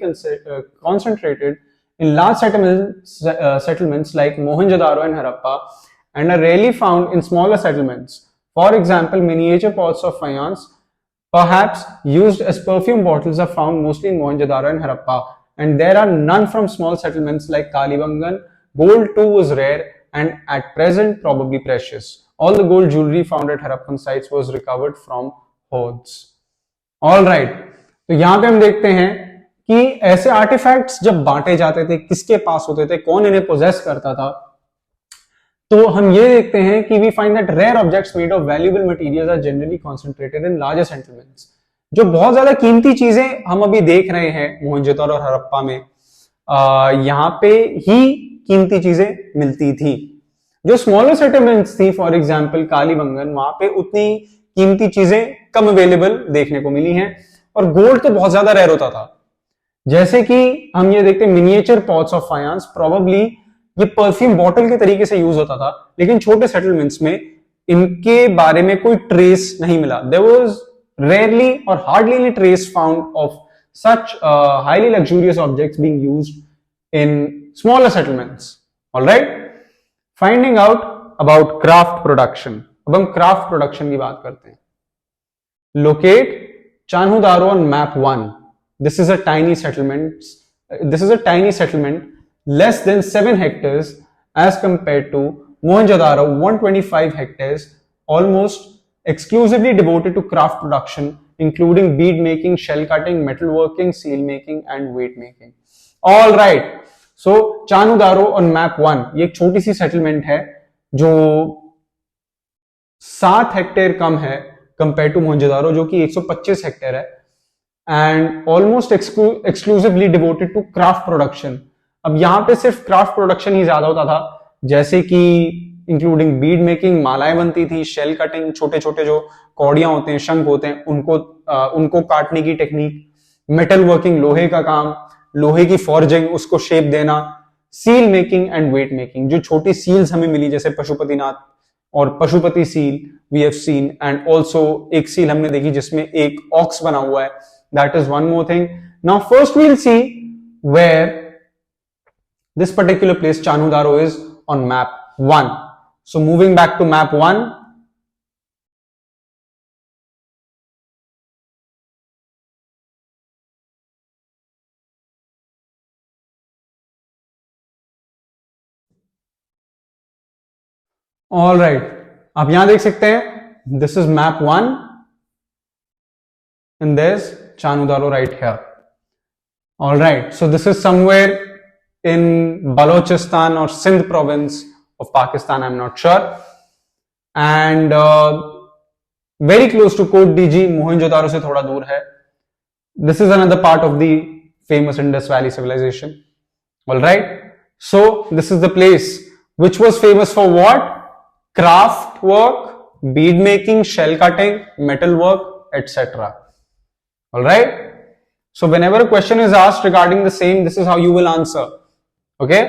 A: concentrated in large settlements like Mohenjo-daro and Harappa, and are rarely found in smaller settlements. For example, miniature pots of faience, perhaps used as perfume bottles, are found mostly in Mohenjo-daro and Harappa, and there are none from small settlements like Kalibangan. Gold too was rare and at present probably precious. All the gold jewelry found at Harappan sites was recovered from hoards. All right, तो यहां पे हम देखते हैं कि ऐसे आर्टिफैक्ट्स जब बांटे जाते थे किसके पास होते थे, कौन इन्हें पोजेस करता था, तो हम ये देखते हैं कि we find that rare objects made of valuable materials are generally concentrated in larger settlements. जो बहुत ज्यादा कीमती चीजें हम अभी देख रहे हैं मोहनजोदड़ो और हड़प्पा में, यहाँ पे ही कीमती चीजें मिलती थी। जो स्मॉलर सेटलमेंट्स थी, फॉर एग्जांपल कालीबंगन, वहां पे उतनी कीमती चीजें कम अवेलेबल देखने को मिली हैं, और गोल्ड तो बहुत ज्यादा रेयर होता था। जैसे कि हम ये देखते हैं miniature pots of finance, probably ये परफ्यूम बॉटल के तरीके से यूज होता था, लेकिन छोटे सेटलमेंट्स में इनके बारे में कोई ट्रेस नहीं मिला। देयर वाज रेयरली और hardly any trace found of such highly luxurious objects being used in smaller settlements. All right, finding out about craft production. अब हम craft production की बात करते हैं। Locate Chanhu-Daro on map 1. This is a tiny settlement. This is a tiny settlement, less than 7 hectares as compared to Mohenjo-Daro, 125 hectares, almost exclusively devoted to craft production, including bead making, shell cutting, metal working, seal making and weight making. All right. So Chanhu-Daro on map 1 ये एक छोटी सी सेटलमेंट है जो 7 हेक्टेयर कम है कंपेयर टू मोहनजोदारो जो कि 125 हेक्टेयर है, and almost exclusively devoted to craft production. अब यहां पे सिर्फ क्राफ्ट प्रोडक्शन ही ज्यादा होता था, जैसे कि इंक्लूडिंग बीड मेकिंग, मालाएं बनती थी, शेल कटिंग, छोटे छोटे जो कौड़ियां होते हैं, शंख होते हैं, उनको काटने की टेक्निक, मेटल वर्किंग, लोहे का काम, लोहे की फॉर्जिंग, उसको शेप देना, seal making and weight making. जो छोटी सील्स हमें मिली जैसे पशुपतिनाथ और Pashupati seal we have seen, and also एक सील हमने देखी जिसमें एक ऑक्स बना हुआ है, that is one more thing. Now first we will see where this particular place Chanhu-Daro is on map 1. So moving back to map 1, all right, आप यहां देख सकते हैं this is map 1 and there's Chanhu-Daro right here. All right, so this is somewhere in Balochistan or Sindh province of Pakistan, I'm not sure, and very close to Kot Diji, Mohenjo-Daro से थोड़ा दूर है. This is another part of the famous Indus Valley civilization. All right, so this is the place which was famous for what? Craft work, bead making, shell cutting, metal work, etc. All right, so whenever a question is asked regarding the same, this is how you will answer. Okay,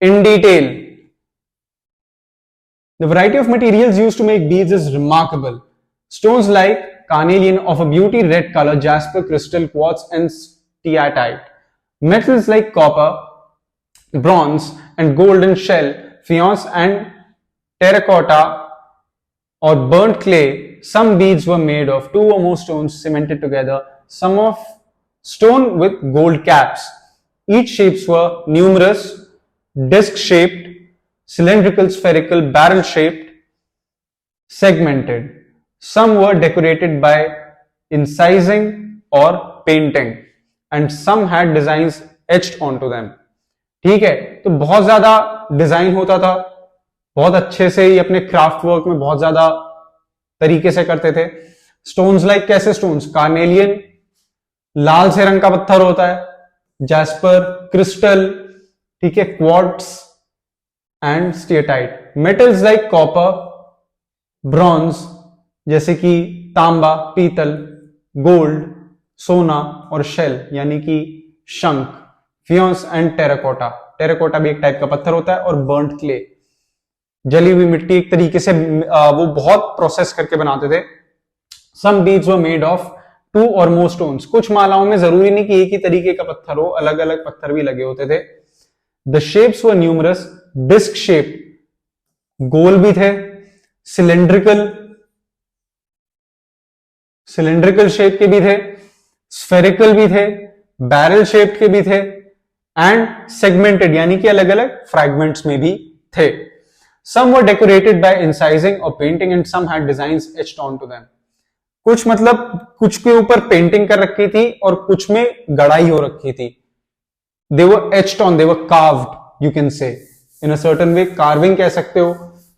A: in detail. The variety of materials used to make beads is remarkable. Stones like carnelian of a beauty red color, jasper, crystal, quartz and steatite. Metals like copper, bronze and gold and shell, faience and terracotta or burnt clay. Some beads were made of 2 or more stones cemented together, some of stone with gold caps. Each shapes were numerous, disc-shaped, cylindrical, spherical, barrel-shaped, segmented. Some were decorated by incising or painting, and some had designs etched onto them. ठीक है, तो बहुत ज्यादा डिजाइन होता था, बहुत अच्छे से ही अपने क्राफ्ट वर्क में बहुत ज्यादा तरीके से करते थे। स्टोन्स लाइक कैसे स्टोन्स? कार्नेलियन, लाल से रंग का पत्थर होता है जैस्पर, क्रिस्टल, ठीक है, quartz and steatite. Metals like copper, bronze जैसे कि तांबा, पीतल, गोल्ड, सोना और शेल यानी कि शंख, फियोंस एंड टेराकोटा। टेराकोटा भी एक टाइप का पत्थर होता है, और बर्न्ट क्ले, जली हुई मिट्टी, एक तरीके से वो बहुत प्रोसेस करके बनाते थे। Some beads were made of 2 or more stones। कुछ मालाओं में जरूरी नहीं कि एक ही तरीके का पत्थर हो, अलग अलग पत्थर भी लगे होते थे। The shapes were numerous, disc shape, गोल भी थे, सिलेंड्रिकल शेप के भी थे, स्फेरिकल भी थे, बैरल शेप के भी थे, एंड सेगमेंटेड यानी कि अलग अलग फ्रैगमेंट्स में भी थे। Some were decorated by incising or painting and some had designs etched onto them। कुछ मतलब कुछ के ऊपर पेंटिंग कर रखी थी और कुछ में गढ़ाई हो रखी थी। They were etched on, they were carved, you can say in a certain way। carving कह सकते हो,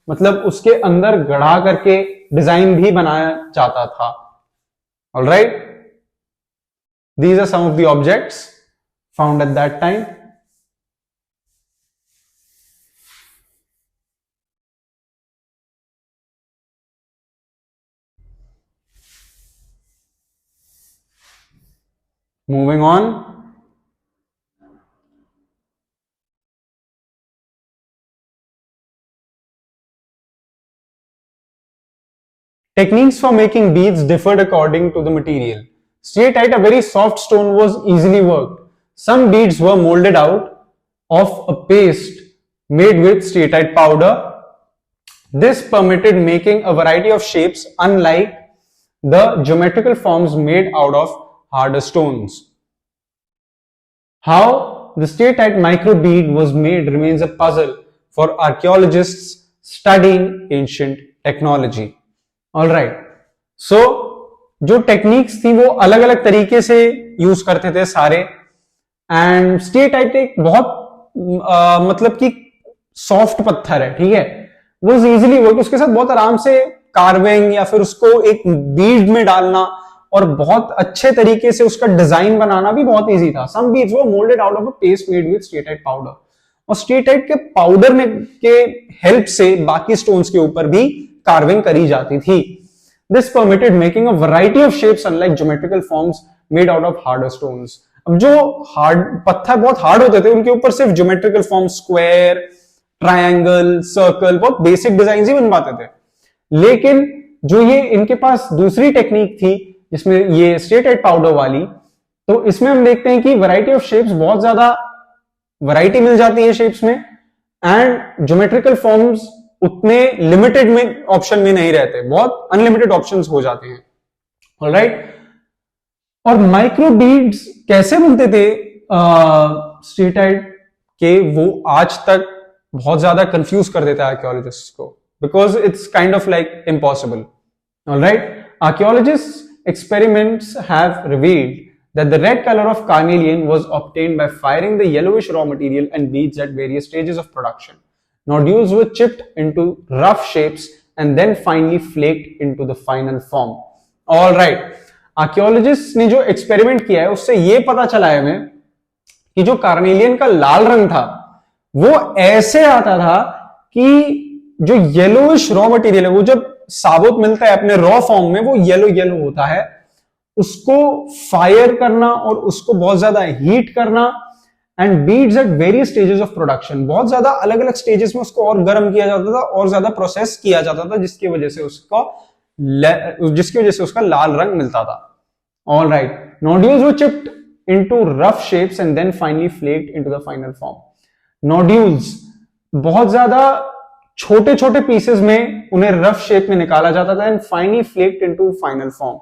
A: मतलब उसके अंदर गढ़ा करके डिजाइन भी बनाया जाता था। All right, these are some of the objects found at that time। Moving on, techniques for making beads differed according to the material। Steatite, a very soft stone, was easily worked। Some beads were molded out of a paste made with steatite powder। This permitted making a variety of shapes, unlike the geometrical forms made out of harder stones। How the steatite microbead was made remains a puzzle for archaeologists studying ancient technology। All right, so जो टेक्निक्स थी वो अलग अलग तरीके से यूज करते थे सारे। एंड स्टेटाइट एक बहुत मतलब कि सॉफ्ट पत्थर है, ठीक है, वो इजीली वर्क, उसके साथ बहुत आराम से कार्विंग या फिर उसको एक बीड में डालना और बहुत अच्छे तरीके से उसका डिजाइन बनाना भी बहुत इजी था। सम बीड्स वो moulded out of a paste made with steatite powder, और स्टेटाइट के पाउडर में के हेल्प से बाकी स्टोन्स के ऊपर भी कार्विंग करी जाती थी। This permitted making a variety of shapes unlike geometrical forms made out of harder stones। अब जो हार्ड पत्थर बहुत हार्ड होते थे उनके ऊपर सिर्फ geometrical form, square, triangle, circle, बहुत बेसिक डिजाइन ही बन पाते थे। लेकिन जो ये इनके पास दूसरी टेक्निक थी जिसमें ये स्टेटाइट पाउडर वाली, तो इसमें हम देखते हैं कि वैरायटी ऑफ शेप्स, बहुत ज्यादा वैरायटी मिल जाती है शेप्स में, एंड ज्योमेट्रिकल फॉर्म्स उतने लिमिटेड में ऑप्शन में नहीं रहते, बहुत अनलिमिटेड ऑप्शंस हो जाते हैं। ऑलराइट, और माइक्रो बीड्स कैसे बनते थे स्टेटाइट के, वो आज तक बहुत ज्यादा कंफ्यूज कर देता है आर्कियोलॉजिस्ट को, because it's kind of like impossible. Alright, archaeologist experiments have revealed that the red color of carnelian was obtained by firing the yellowish raw material and beads at various stages of production। Nodules were chipped into rough shapes and then finally flaked into the final form। All right, archaeologist ने जो एक्सपेरिमेंट किया है उससे ये पता चला है हमें कि जो कार्नेलियन का लाल रंग था वो ऐसे आता था कि जो येलोइश रॉ मटेरियल है वो जब साबुत मिलता है अपने रॉ फॉर्म में, वो येलो येलो होता है, उसको फायर करना और उसको बहुत ज्यादा हीट करना, and beads at various stages of production, बहुत ज्यादा अलग अलग स्टेजेस में उसको और गर्म किया जाता था और ज्यादा प्रोसेस किया जाता था, जिसकी वजह से उसका लाल रंग मिलता था। All right, nodules were chipped into rough shapes and then finally flaked into the final form. Nodules बहुत ज्यादा छोटे छोटे पीसेस में उन्हें रफ शेप में निकाला जाता था and finally flaked into final form.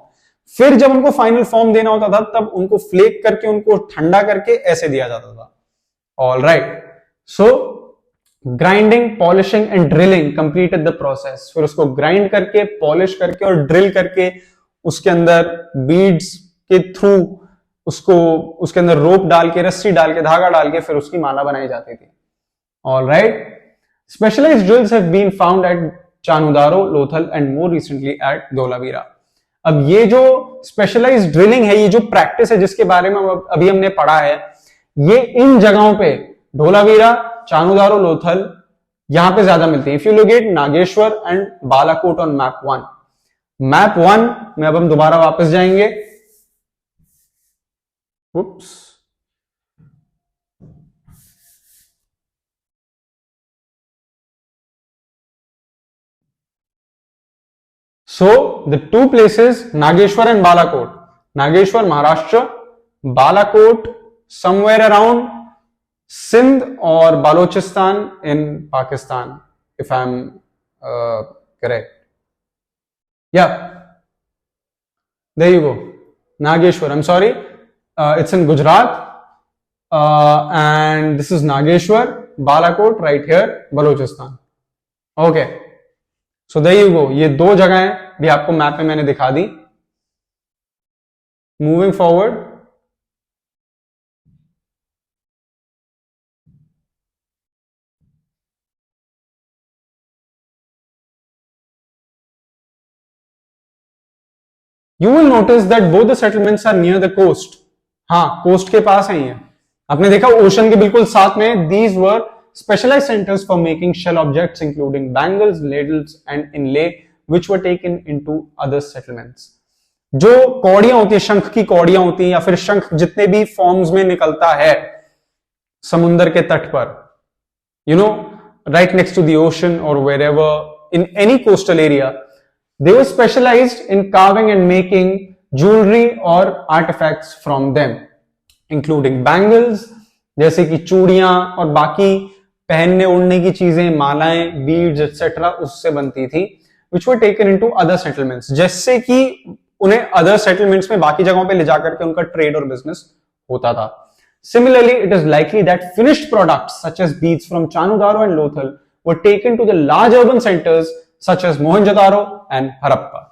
A: फिर जब उनको फाइनल फॉर्म देना होता था तब उनको फ्लेक करके उनको ठंडा करके ऐसे दिया जाता था। All right, so grinding, polishing and drilling completed the process. फिर उसको ग्राइंड करके, पॉलिश करके और ड्रिल करके उसके अंदर बीड्स के थ्रू उसको उसके अंदर रोप डाल के, रस्सी डाल के, धागा डाल के फिर उसकी माला बनाई जाती थी। All right, specialized drills have been found at Chanudaro, Lothal and more recently at Dholavira। अब ये जो स्पेशलाइज्ड ड्रिलिंग है, ये जो प्रैक्टिस है जिसके बारे में अभी हमने पढ़ा है, ये इन जगहों पे धोलावीरा, चाणूदारो, लोथल यहां पे ज्यादा मिलती है। If you look at Nageshwar and Balakot on map 1, map 1 में अब हम दोबारा वापस जाएंगे। Oops. So the two places, Nageshwar and Balakot. Nageshwar, Maharashtra. Balakot, somewhere around Sindh or Balochistan in Pakistan, if I'm correct. Yeah. There you go. Nageshwar. I'm sorry. It's in Gujarat. And this is Nageshwar, Balakot right here, Balochistan. Okay. So there you go. ये दो जगहें भी आपको मैप में मैंने दिखा दी। Moving forward. You will notice that both the settlements are near the coast. हाँ, कोस्ट के पास है ये। आपने देखा ओशन के बिल्कुल साथ में। These were specialized centers for making shell objects including bangles, ladles and inlay which were taken into other settlements. जो कौड़ियां होती है, शंख की कौड़ियां होती हैं, या फिर शंख जितने भी फॉर्म्स में निकलता है समुद्र के तट पर, you know, right next to the ocean or wherever in any coastal area, they were specialized in carving and making jewelry or artifacts from them, including bangles, जैसे कि चूड़ियां और बाकी पहनने ओढ़ने की चीजें, मालाएं, बीड्स एक्सेट्रा उससे बनती थी, which were taken into other settlements, जैसे कि उन्हें अदर सेटलमेंट्स में बाकी जगहों पे ले जाकर के उनका ट्रेड और बिजनेस होता था। Similarly, it is likely that finished products such as beads from Chanudaro and Lothal were taken to the large urban centers such as Mohenjo-daro and Harappa.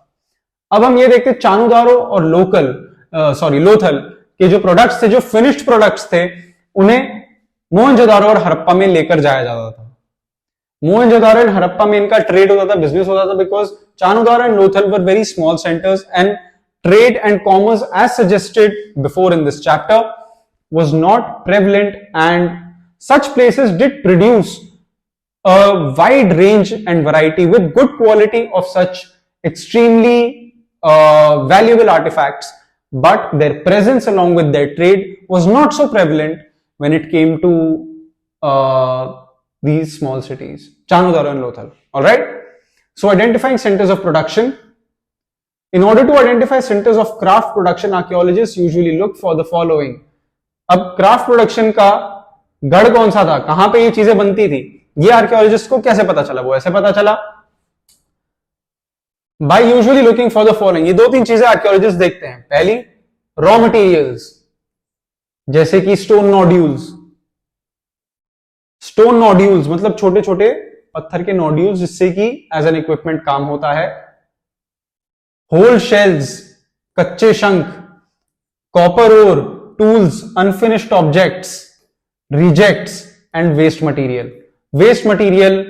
A: अब हम ये देखते हैं चाणूदारो और लोथल के जो प्रोडक्ट्स थे, जो फिनिश्ड प्रोडक्ट्स थे, उन्हें मोहनजोदारो और हड़प्पा में लेकर जाया जाता था। मोहनजोदारो एंड हड़प्पा में इनका ट्रेड होता था, बिजनेस होता था, because Chanhudaro and Lothal were very small centres एंड trade and commerce as suggested before in this chapter was not prevalent, and such places did produce a wide range and variety with good quality of such extremely valuable artifacts, but their presence along with their trade was not so prevalent when it came to these small cities, Chanudaro and Lothal. All right. So identifying centers of production. In order to identify centers of craft production, archaeologists usually look for the following. अब क्राफ्ट प्रोडक्शन का गढ़ कौन सा था, कहां पे ये चीजें बनती थी, ये आर्कियोलॉजिस्ट को कैसे पता चला? वो ऐसे पता चला, by usually looking for the following. ये दो तीन चीजें आर्कियोलॉजिस्ट देखते हैं। पहली, रॉ मटेरियल्स, जैसे कि स्टोन नोड्यूल्स। स्टोन नोड्यूल्स मतलब छोटे छोटे पत्थर के नोड्यूल्स, जिससे कि एज एन इक्विपमेंट काम होता है। होल शेल्स, कच्चे शंख, copper ore, tools, unfinished objects, rejects and waste material. Waste material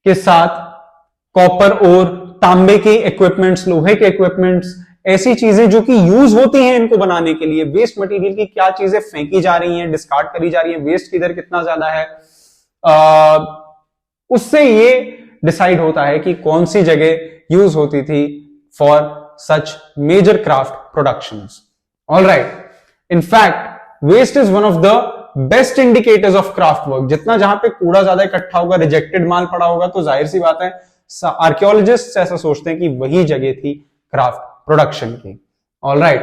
A: के साथ कॉपर ओर, तांबे के इक्विपमेंट्स, लोहे के इक्विपमेंट्स, ऐसी चीजें जो कि यूज होती हैं इनको बनाने के लिए। वेस्ट मटेरियल की क्या चीजें फेंकी जा रही हैं, डिस्कार्ड करी जा रही हैं, वेस्ट किधर कितना ज्यादा है, उससे ये डिसाइड होता है कि कौन सी जगह यूज होती थी for such major craft productions. All right. In fact, waste is one of the best indicators of craft work. जितना जहां पे कूड़ा ज्यादा इकट्ठा होगा, रिजेक्टेड माल पड़ा होगा, तो जाहिर सी बात है आर्कियोलॉजिस्ट ऐसा सोचते हैं कि वही जगह थी क्राफ्ट प्रोडक्शन की। All right.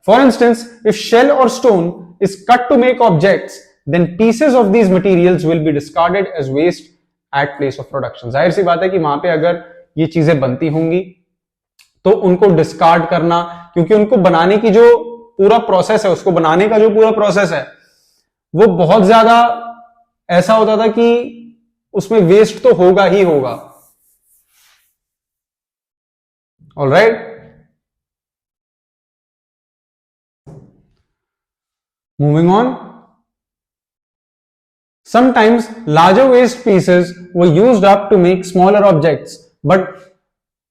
A: For instance, if shell or stone is cut to make objects, then pieces of these materials will be discarded as waste at place of production. जाहिर सी बात है कि वहां पे अगर ये चीजें बनती होंगी तो उनको डिस्कार्ड करना, क्योंकि उनको बनाने की जो पूरा प्रोसेस है, उसको बनाने का जो पूरा प्रोसेस है, वो बहुत ज्यादा ऐसा होता था कि उसमें वेस्ट तो होगा ही होगा। Alright, moving on. Sometimes larger waste pieces were used up to make smaller objects, but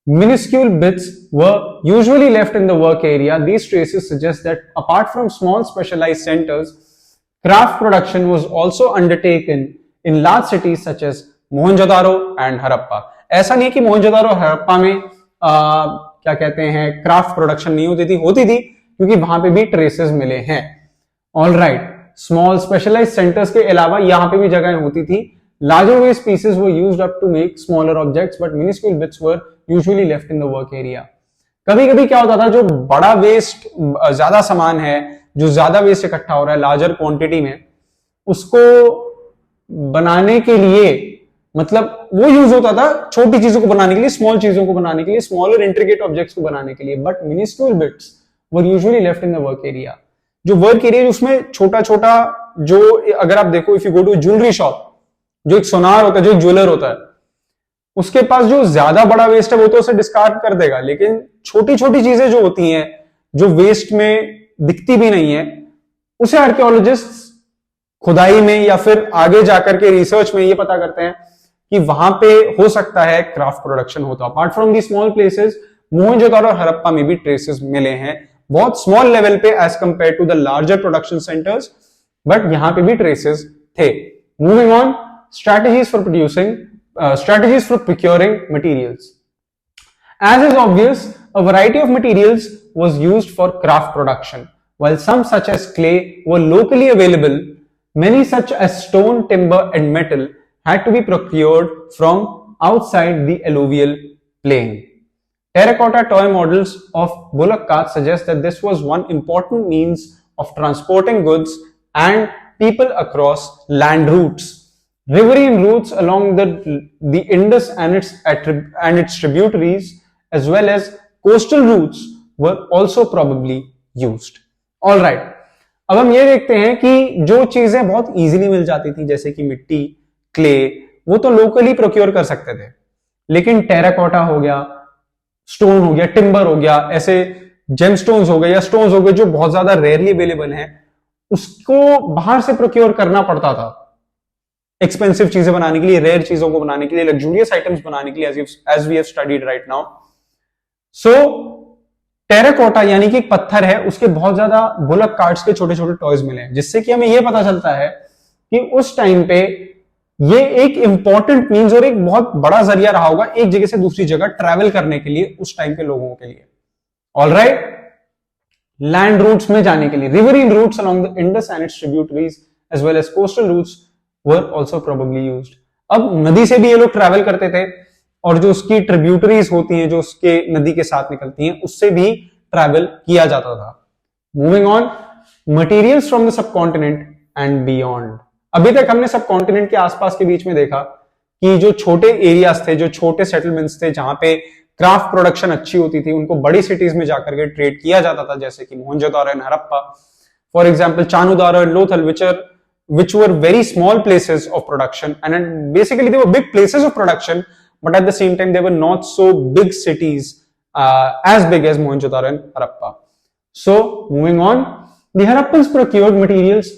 A: Minuscule bits were usually left in the work area. These traces suggest that apart from small specialized centers, craft production was also undertaken in large cities such as Mohenjodaro and Harappa. ऐसा नहीं है कि मोहनजोदारो और हड़प्पा में क्या कहते हैं क्राफ्ट प्रोडक्शन नहीं होती थी क्योंकि वहां पे भी ट्रेसेस मिले हैं. All right, small specialised centres के अलावा यहां पे भी जगह होती थी. Larger waste pieces were used up to make smaller objects, but minuscule bits were usually left in the work area. कभी कभी क्या होता था, जो बड़ा वेस्ट, ज्यादा सामान है, जो ज्यादा वेस्ट इकट्ठा हो रहा है लार्जर क्वांटिटी में, उसको बनाने के लिए, मतलब वो यूज होता था छोटी चीजों को बनाने के लिए, स्मॉल चीजों को बनाने के लिए, स्मॉलर इंट्रिकेट ऑब्जेक्ट्स को बनाने के लिए. But minuscule bits were usually left in the work area. जो वर्क एरिया उसमें छोटा छोटा, जो अगर आप देखो, if you go to jewellery shop, जो एक सोनार होता है, जो एक ज्वेलर होता है, उसके पास जो ज्यादा बड़ा वेस्ट है वो तो उसे डिस्कार्ड कर देगा, लेकिन छोटी छोटी चीजें जो होती हैं, जो वेस्ट में दिखती भी नहीं है, उसे आर्कियोलॉजिस्ट खुदाई में या फिर आगे जाकर के रिसर्च में ये पता करते हैं कि वहां पे हो सकता है क्राफ्ट प्रोडक्शन होता. Apart from the small places, Mohenjodaro और हड़प्पा में भी ट्रेसेस मिले हैं, बहुत स्मॉल लेवल पे as compared to the larger production centres, but यहां पे भी ट्रेसेस थे. Moving on, strategies for procuring materials. As is obvious, a variety of materials was used for craft production. While some such as clay were locally available, many such as stone, timber and metal had to be procured from outside the alluvial plain. Terracotta toy models of bullock carts suggest that this was one important means of transporting goods and people across land routes. Riverine routes along the Indus and its tributaries, as well as coastal routes, were also probably used. All right, अब हम ये देखते हैं कि जो चीजें बहुत इजीली मिल जाती थी, जैसे कि मिट्टी, क्ले, वो तो लोकली प्रोक्योर कर सकते थे, लेकिन टेराकोटा हो गया, स्टोन हो गया, टिम्बर हो गया, ऐसे जेमस्टोन्स हो गए या स्टोन्स हो गए जो बहुत ज्यादा रेयरली अवेलेबल हैं, उसको बाहर से प्रोक्योर करना पड़ता था एक्सपेंसिव चीजें बनाने के लिए, रेयर चीजों को बनाने के लिए, लग्जूरियस आइटम्स बनाने के लिए, as we have studied right now. So terracotta यानी कि एक पत्थर है, उसके बहुत ज्यादा बुलक कार्ट्स के छोटे छोटे टॉयज मिले हैं, जिससे कि हमें यह पता चलता है कि उस टाइम पे ये एक इंपॉर्टेंट मींस और एक बहुत बड़ा जरिया रहा होगा एक जगह से दूसरी जगह ट्रैवल करने के लिए उस टाइम के लोगों के लिए. ऑलराइट, लैंड रूट्स में जाने के लिए, riverine routes along the Indus and its tributaries as well as coastal routes were also probably used. अब नदी से भी ये लोग ट्रैवल करते थे और जो उसकी ट्रिब्यूटरीज होती हैं, जो उसके नदी के साथ निकलती हैं, उससे भी ट्रैवल किया जाता था. Moving on, materials from the subcontinent and beyond. अभी तक हमने सबकॉन्टिनेंट के आसपास के बीच में देखा कि जो छोटे एरियाज थे, जो छोटे सेटलमेंट्स थे, जहां पे क्राफ्ट प्रोडक्शन अच्छी होती थी, उनको बड़ी सिटीज में जाकर के ट्रेड किया जाता था, जैसे कि Mohenjodaro and Harappa, for example Chanhudaro and Lothal, which were very small places of production, and basically they were big places of production, but at the same time they were not so big cities, as big as Mohenjo-daro and Harappa. So moving on, the Harappans procured materials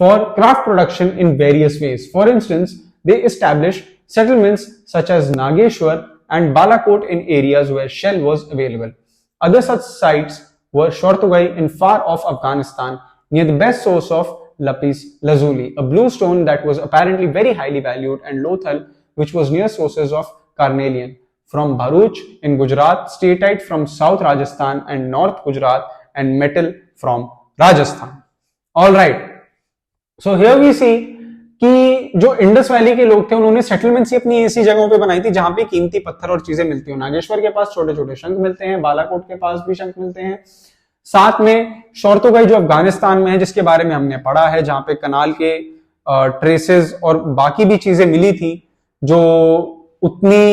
A: for craft production in various ways. For instance, they established settlements such as Nageshwar and Balakot in areas where shell was available. Other such sites were Shortugai in far off Afghanistan, near the best source of lapis lazuli, a blue stone that was apparently very highly valued, and Lothal, which was near sources of carnelian, from Bharuch in Gujarat, steatite from South Rajasthan and North Gujarat, and metal from Rajasthan. All right, so here we see कि जो इंडस वैली के लोग थे, उन्होंने सेटलमेंट्स ही अपनी ऐसी जगहों पे बनाई थी जहां पे कीमती पत्थर और चीजें मिलती हो. नागेश्वर के पास छोटे छोटे शंख मिलते हैं, बालाकोट के पास भी शंख मिलते हैं, साथ में शोर्तुगाई जो अफगानिस्तान में है, जिसके बारे में हमने पढ़ा है, जहां पे कनाल के ट्रेसेस और बाकी भी चीजें मिली थी, जो उतनी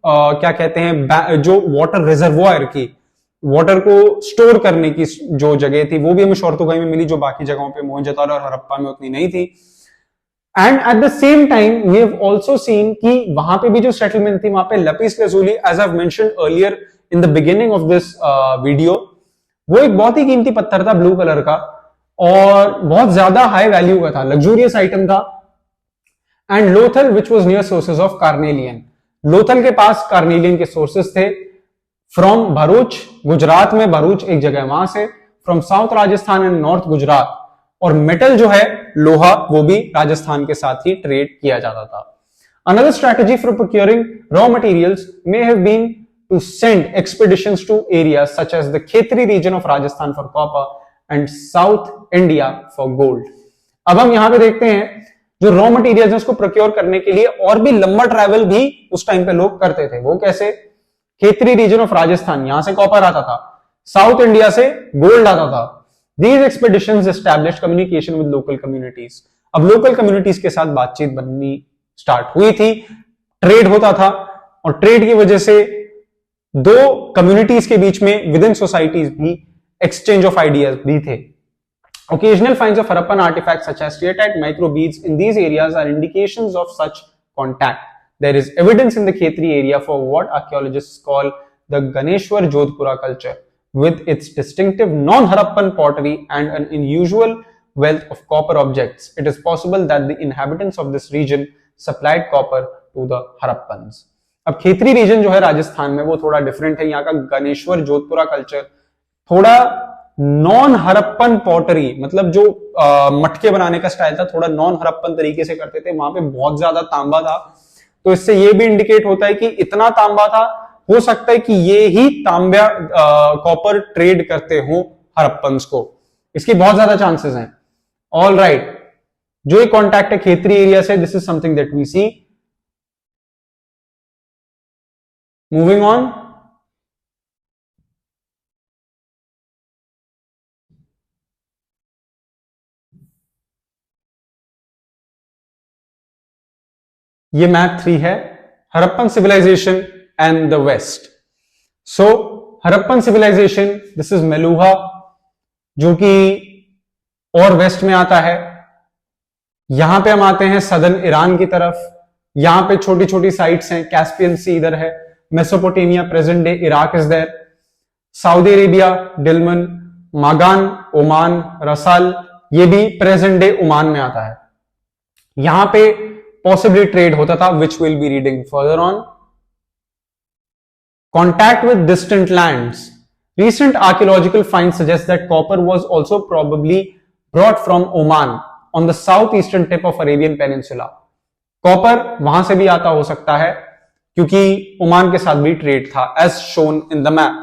A: क्या कहते हैं, जो वाटर रिजर्वोयर की, वाटर को स्टोर करने की जो जगह थी, वो भी हमें शोर्तुगाई में मिली, जो बाकी जगहों पे मोहनजोदारो और हड़प्पा में उतनी नहीं थी. And at the same time we have also seen कि वहां पे भी जो सेटलमेंट थी, वहां पे lapis lazuli, as I have mentioned earlier in the beginning of this video, वो एक बहुत ही कीमती पत्थर था, ब्लू कलर का, और बहुत ज्यादा हाई वैल्यू का था, लग्जूरियस आइटम था. And Lothal which was near sources of carnelian, Lothal के पास कार्नेलियन के सोर्सेज थे. फ्रॉम भरूच, गुजरात में भरूच एक जगह, वहां से from south Rajasthan and north Gujarat, और मेटल जो है लोहा वो भी राजस्थान के साथ ही ट्रेड किया जाता था। Another strategy for procuring raw materials may have been to send expeditions to areas such as the Khetri region of Rajasthan for copper and South India for gold. अब हम यहां पे देखते हैं जो रॉ मटेरियल्स है उसको प्रोक्योर करने के लिए और भी लंबा ट्रैवल भी उस टाइम पे लोग करते थे। वो कैसे? खेतरी रीजन ऑफ राजस्थान, यहां से कॉपर आता था, साउथ इंडिया से गोल्ड आता था। These expeditions established communication with local communities. अब लोकल कम्युनिटीज के साथ बातचीत बननी स्टार्ट हुई थी, ट्रेड होता था, और ट्रेड की वजह से दो कम्युनिटीज के बीच में विद इन सोसाइटीज भी एक्सचेंज ऑफ आइडियाज भी थे। Occasional finds of Harappan artifacts such as steatite microbeads in these areas are indications of such contact. There is evidence in the Khetri area for what archaeologists call the Ganeshwar Jodhpura culture, with its distinctive non-Harappan pottery and an unusual wealth of copper objects. It is possible that the inhabitants of this region supplied copper to the Harappans. अब खेतरी रीजन जो है राजस्थान में वो थोड़ा डिफरेंट है। यहाँ का गणेश्वर जोधपुरा कल्चर थोड़ा नॉन हरप्पन पॉटरी, मतलब जो मटके बनाने का स्टाइल था थोड़ा नॉन हरप्पन तरीके से करते थे। वहां पे बहुत ज्यादा तांबा था, तो इससे ये भी इंडिकेट होता है कि इतना तांबा था, हो सकता है कि ये ही तांबा कॉपर ट्रेड करते हो हरप्पन्स को, इसकी बहुत ज्यादा चांसेस हैं। ऑल राइट, जो ये कॉन्टैक्ट है खेतरी एरिया से, this is something that we see. Moving on, ये मैप 3 है, Harappan civilisation and the west. So Harappan civilisation, this is Meluha, जो कि और वेस्ट में आता है। यहां पे हम आते हैं सदर्न ईरान की तरफ, यहां पे छोटी छोटी साइट्स हैं, कैस्पियन सी इधर है, Mesopotamia present day Iraq is there, Saudi Arabia Dilmun, Magan Oman, रसाल ये भी प्रेजेंट डे ओमान में आता है। यहां पे पॉसिबली ट्रेड होता था, which will be reading further on. Contact with distant lands. Recent archaeological finds suggest that copper was also probably brought from Oman on the southeastern tip of Arabian Peninsula. Copper वहां से भी आता हो सकता है क्योंकि ओमान के साथ भी ट्रेड था, as shown in the map.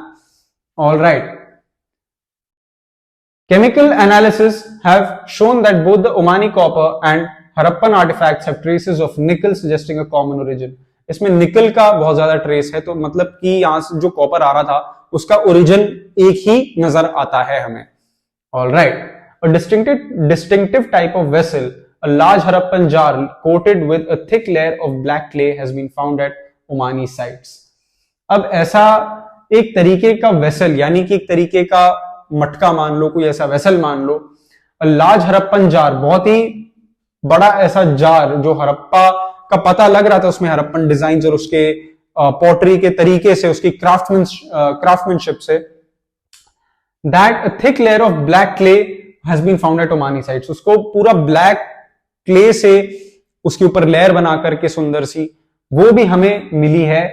A: All right. Chemical analysis have shown that both the Omani copper and Harappan artifacts have traces of nickel, suggesting a common origin. इसमें निकल का बहुत ज्यादा ट्रेस है, तो मतलब कि यहां से जो कॉपर आ रहा था उसका ओरिजिन एक ही नजर आता है हमें। All right, a distinctive type of vessel, a large Harappan jar coated with a thick layer of black clay has been found at Omani sites. अब ऐसा एक तरीके का वेसल, यानी कि एक तरीके का मटका मान लो, कोई ऐसा वेसल मान लो, अ लार्ज हरप्पन जार, बहुत ही बड़ा ऐसा जार जो हरप्पा का पता लग रहा था उसमें हरप्पन डिजाइन और उसके पॉटरी के तरीके से, उसकी क्राफ्टमैनशिप से, that a thick layer of black clay has been found at Omani sites. उसको पूरा ब्लैक क्ले से उसके ऊपर लेयर बना करके सुंदर सी, वो भी हमें मिली है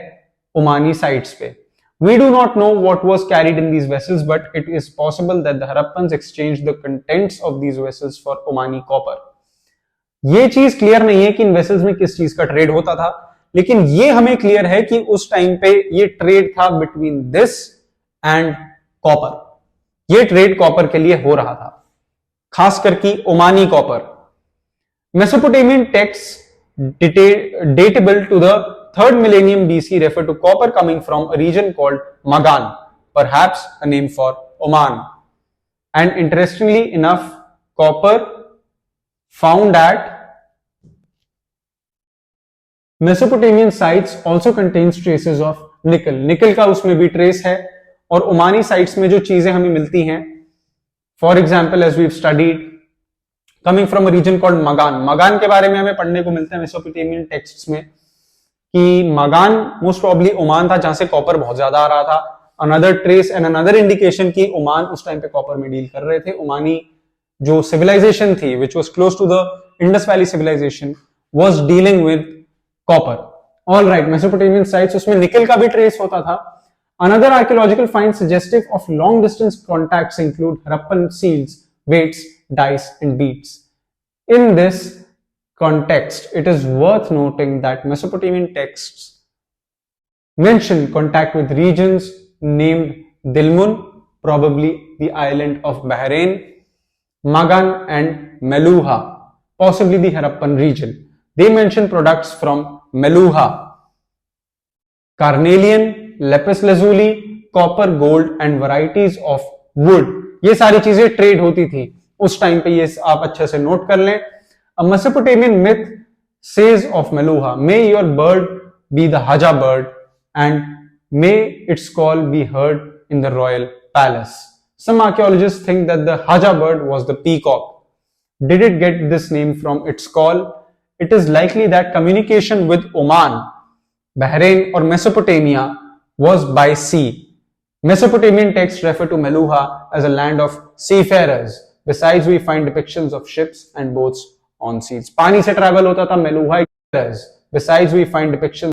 A: ओमानी साइट्स पे। We do not know what was carried in these vessels, but it is possible that the Harappans exchanged the contents of these vessels for Omani copper. ये चीज क्लियर नहीं है कि इन वेसल्स में किस चीज का ट्रेड होता था, लेकिन ये हमें क्लियर है कि उस टाइम पे ये ट्रेड था बिटवीन दिस एंड कॉपर। ये ट्रेड कॉपर के लिए हो रहा था, खास करके ओमानी कॉपर। Mesopotamian text datable to the 3rd millennium BC refer to copper coming from a region called Magan, perhaps a name for Oman. And interestingly enough, copper found at Mesopotamian sites also contains traces of nickel. निकल का उसमें भी ट्रेस है, और ओमानी साइट्स में जो चीजें हमें मिलती हैं, for example as we studied coming from a region called Magan. Magan के बारे में हमें पढ़ने को मिलता है मेसोपोटामियन टेक्स्ट्स में कि मगान मोस्ट प्रॉब्ली ओमान था जहां से कॉपर बहुत ज्यादा आ रहा था। Another trace and another indication कि ओमान उस टाइम पे कॉपर में डील कर रहे थे। ओमानी जो सिविलाइजेशन थी which was close to the Indus valley civilisation was dealing with copper. All right, Mesopotamian sites, उसमें निकल का भी ट्रेस होता था। Another archaeological find suggestive of long distance contacts include Harappan seals, weights, dice, and beads. In this context, it is worth noting that Mesopotamian texts mention contact with regions named Dilmun, probably the island of Bahrain, Magan, and Meluha, possibly the Harappan region. They mention products from Meluha, carnelian, lapis lazuli, copper, gold and varieties of wood. ये सारी चीजें ट्रेड होती थी उस टाइम पे, ये आप अच्छे से नोट कर लें. A Mesopotamian myth says of Meluha, may your bird be the Haja bird and may its call be heard in the royal palace. Some archaeologists think that the Haja bird was the peacock. Did it get this name from its call? It is likely that communication with Oman, Bahrain or Mesopotamia was by sea. Mesopotamian texts refer to Meluha as a land of seafarers. Besides, we find depictions of ships and boats on seas. पानी से ट्रैवल होता था Meluha. Besides, we find depictions